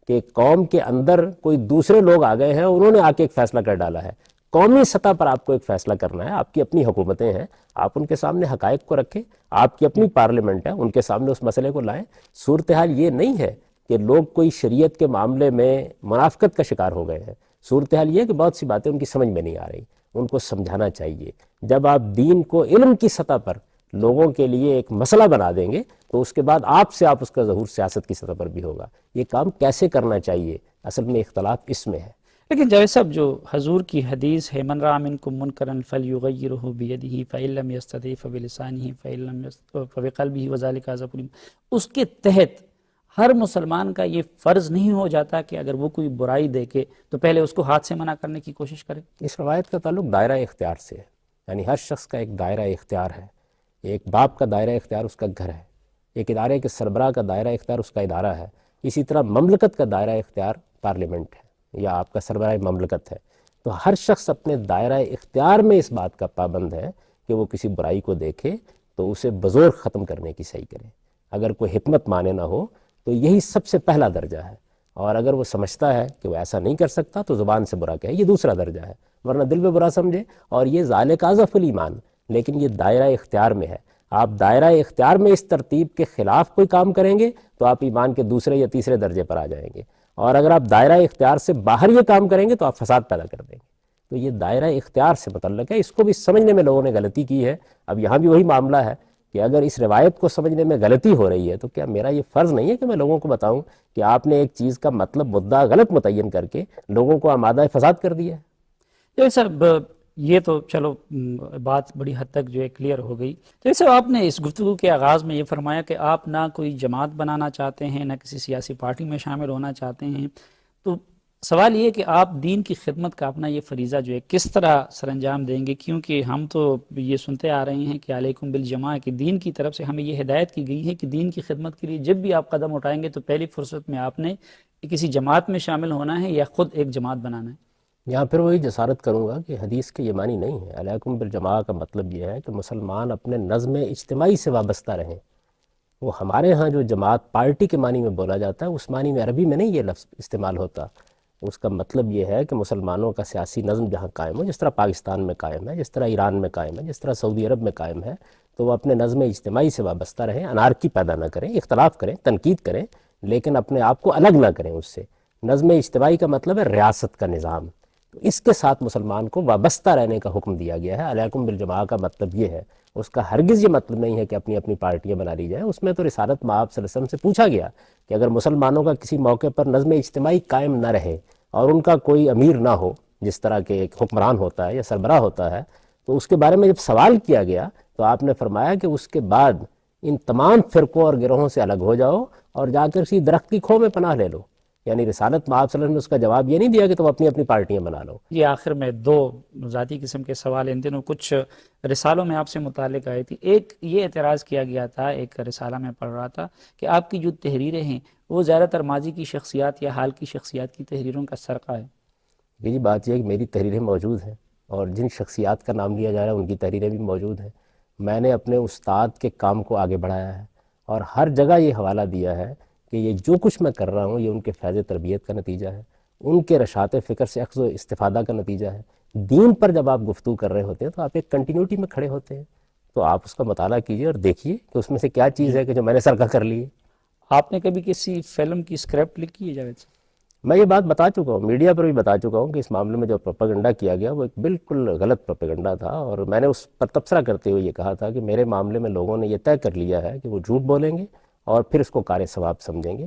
کہ قوم کے اندر کوئی دوسرے لوگ آ گئے ہیں، انہوں نے آ کے ایک فیصلہ کر ڈالا ہے. قومی سطح پر آپ کو ایک فیصلہ کرنا ہے. آپ کی اپنی حکومتیں ہیں، آپ ان کے سامنے حقائق کو رکھیں. آپ کی اپنی پارلیمنٹ ہے، ان کے سامنے اس مسئلے کو لائیں. صورتحال یہ نہیں ہے کہ لوگ کوئی شریعت کے معاملے میں منافقت کا شکار ہو گئے ہیں. صورتحال یہ ہے کہ بہت سی باتیں ان کی سمجھ میں نہیں آ رہی، ان کو سمجھانا چاہیے. جب آپ دین کو علم کی سطح پر لوگوں کے لیے ایک مسئلہ بنا دیں گے تو اس کے بعد آپ اس کا ظہور سیاست کی سطح پر بھی ہوگا. یہ کام کیسے کرنا چاہیے، اصل میں اختلاف اس میں ہے. لیکن جاوید صاحب، جو حضور کی حدیث ہے من رأى منکم منکرا فلیغیرہ بیدہ فإن لم یستطع فبلسانہ فإن لم یستطع فبقلبہ وذلک اضعف الایمان، اس کے تحت ہر مسلمان کا یہ فرض نہیں ہو جاتا کہ اگر وہ کوئی برائی دیکھے تو پہلے اس کو ہاتھ سے منع کرنے کی کوشش کرے؟ اس روایت کا تعلق دائرہ اختیار سے ہے. یعنی ہر شخص کا ایک دائرہ اختیار ہے. ایک باپ کا دائرہ اختیار اس کا گھر ہے، ایک ادارے کے سربراہ کا دائرہ اختیار اس کا ادارہ ہے. اسی طرح مملکت کا دائرہ اختیار پارلیمنٹ ہے یا آپ کا سربراہ مملکت ہے. تو ہر شخص اپنے دائرہ اختیار میں اس بات کا پابند ہے کہ وہ کسی برائی کو دیکھے تو اسے بزور ختم کرنے کی صحیح کرے. اگر کوئی حکمت مانے نہ ہو تو یہی سب سے پہلا درجہ ہے، اور اگر وہ سمجھتا ہے کہ وہ ایسا نہیں کر سکتا تو زبان سے برا کہے، یہ دوسرا درجہ ہے. ورنہ دل میں برا سمجھے، اور یہ ذالک اضعف الایمان. لیکن یہ دائرہ اختیار میں ہے. آپ دائرہ اختیار میں اس ترتیب کے خلاف کوئی کام کریں گے تو آپ ایمان کے دوسرے یا تیسرے درجے پر آ جائیں گے، اور اگر آپ دائرہ اختیار سے باہر یہ کام کریں گے تو آپ فساد پیدا کر دیں گے. تو یہ دائرہ اختیار سے متعلق ہے. اس کو بھی سمجھنے میں لوگوں نے غلطی کی ہے. اب یہاں بھی وہی معاملہ ہے کہ اگر اس روایت کو سمجھنے میں غلطی ہو رہی ہے تو کیا میرا یہ فرض نہیں ہے کہ میں لوگوں کو بتاؤں کہ آپ نے ایک چیز کا مطلب مدعا غلط متعین کر کے لوگوں کو آمادہ فساد کر دیا ہے؟ جیسے صاحب یہ تو چلو بات بڑی حد تک جو ہے کلیئر ہو گئی. جیسے آپ نے اس گفتگو کے آغاز میں یہ فرمایا کہ آپ نہ کوئی جماعت بنانا چاہتے ہیں، نہ کسی سیاسی پارٹی میں شامل ہونا چاہتے ہیں. تو سوال یہ کہ آپ دین کی خدمت کا اپنا یہ فریضہ جو ہے کس طرح سر انجام دیں گے؟ کیونکہ ہم تو یہ سنتے آ رہے ہیں کہ علیکم بالجماع، کہ دین کی طرف سے ہمیں یہ ہدایت کی گئی ہے کہ دین کی خدمت کے لیے جب بھی آپ قدم اٹھائیں گے تو پہلی فرصت میں آپ نے کسی جماعت میں شامل ہونا ہے یا خود ایک جماعت بنانا ہے. یہاں پھر وہی جسارت کروں گا کہ حدیث کے یہ معنی نہیں ہے. علیکم بالجماع کا مطلب یہ ہے کہ مسلمان اپنے نظم اجتماعی سے وابستہ رہیں. وہ ہمارے ہاں جو جماعت پارٹی کے معنی میں بولا جاتا ہے، اس معنی میں عربی میں نہیں یہ لفظ استعمال ہوتا. اس کا مطلب یہ ہے کہ مسلمانوں کا سیاسی نظم جہاں قائم ہو، جس طرح پاکستان میں قائم ہے، جس طرح ایران میں قائم ہے، جس طرح سعودی عرب میں قائم ہے، تو وہ اپنے نظم اجتماعی سے وابستہ رہیں. انارکی پیدا نہ کریں، اختلاف کریں، تنقید کریں، لیکن اپنے آپ کو الگ نہ کریں اس سے. نظم اجتماعی کا مطلب ہے ریاست کا نظام. تو اس کے ساتھ مسلمان کو وابستہ رہنے کا حکم دیا گیا ہے. علیکم بالجماع کا مطلب یہ ہے. اس کا ہرگز یہ مطلب نہیں ہے کہ اپنی اپنی پارٹیاں بنا لی جائیں. اس میں تو رسالت مآب صلی اللہ علیہ وسلم سے پوچھا گیا کہ اگر مسلمانوں کا کسی موقع پر نظم اجتماعی قائم نہ رہے اور ان کا کوئی امیر نہ ہو، جس طرح کے ایک حکمران ہوتا ہے یا سربراہ ہوتا ہے، تو اس کے بارے میں جب سوال کیا گیا تو آپ نے فرمایا کہ اس کے بعد ان تمام فرقوں اور گروہوں سے الگ ہو جاؤ اور جا کر اسی درخت کی کھو میں پناہ لے لو. یعنی رسالت مآب صلی اللہ علیہ وسلم نے اس کا جواب یہ نہیں دیا کہ تم اپنی اپنی پارٹیاں بنا لو. یہ آخر میں دو ذاتی قسم کے سوال ان دنوں کچھ رسالوں میں آپ سے متعلق آئی تھی. ایک یہ اعتراض کیا گیا تھا، ایک رسالہ میں پڑھ رہا تھا کہ آپ کی جو تحریریں ہیں وہ زیادہ تر ماضی کی شخصیات یا حال کی شخصیات کی تحریروں کا سرقہ ہے. جی بات یہ ہے کہ میری تحریریں موجود ہیں اور جن شخصیات کا نام لیا جا رہا ہے ان کی تحریریں بھی موجود ہیں. میں نے اپنے استاد کے کام کو آگے بڑھایا ہے اور ہر جگہ یہ حوالہ دیا ہے کہ یہ جو کچھ میں کر رہا ہوں یہ ان کے فیض تربیت کا نتیجہ ہے، ان کے رشات فکر سے اخذ و استفادہ کا نتیجہ ہے. دین پر جب آپ گفتگو کر رہے ہوتے ہیں تو آپ ایک کنٹینیوٹی میں کھڑے ہوتے ہیں، تو آپ اس کا مطالعہ کیجئے اور دیکھیے کہ اس میں سے کیا چیز ہے کہ جو میں نے سرقہ کر لی ہے. آپ نے کبھی کسی فلم کی اسکرپٹ لکھی ہے جاوید صاحب؟ میں یہ بات بتا چکا ہوں، میڈیا پر بھی بتا چکا ہوں کہ اس معاملے میں جو پروپیگنڈا کیا گیا وہ ایک بالکل غلط پروپیگنڈا تھا، اور میں نے اس پر تبصرہ کرتے ہوئے یہ کہا تھا کہ میرے معاملے میں لوگوں نے یہ طے کر لیا ہے کہ وہ جھوٹ بولیں گے اور پھر اس کو کار ثواب سمجھیں گے۔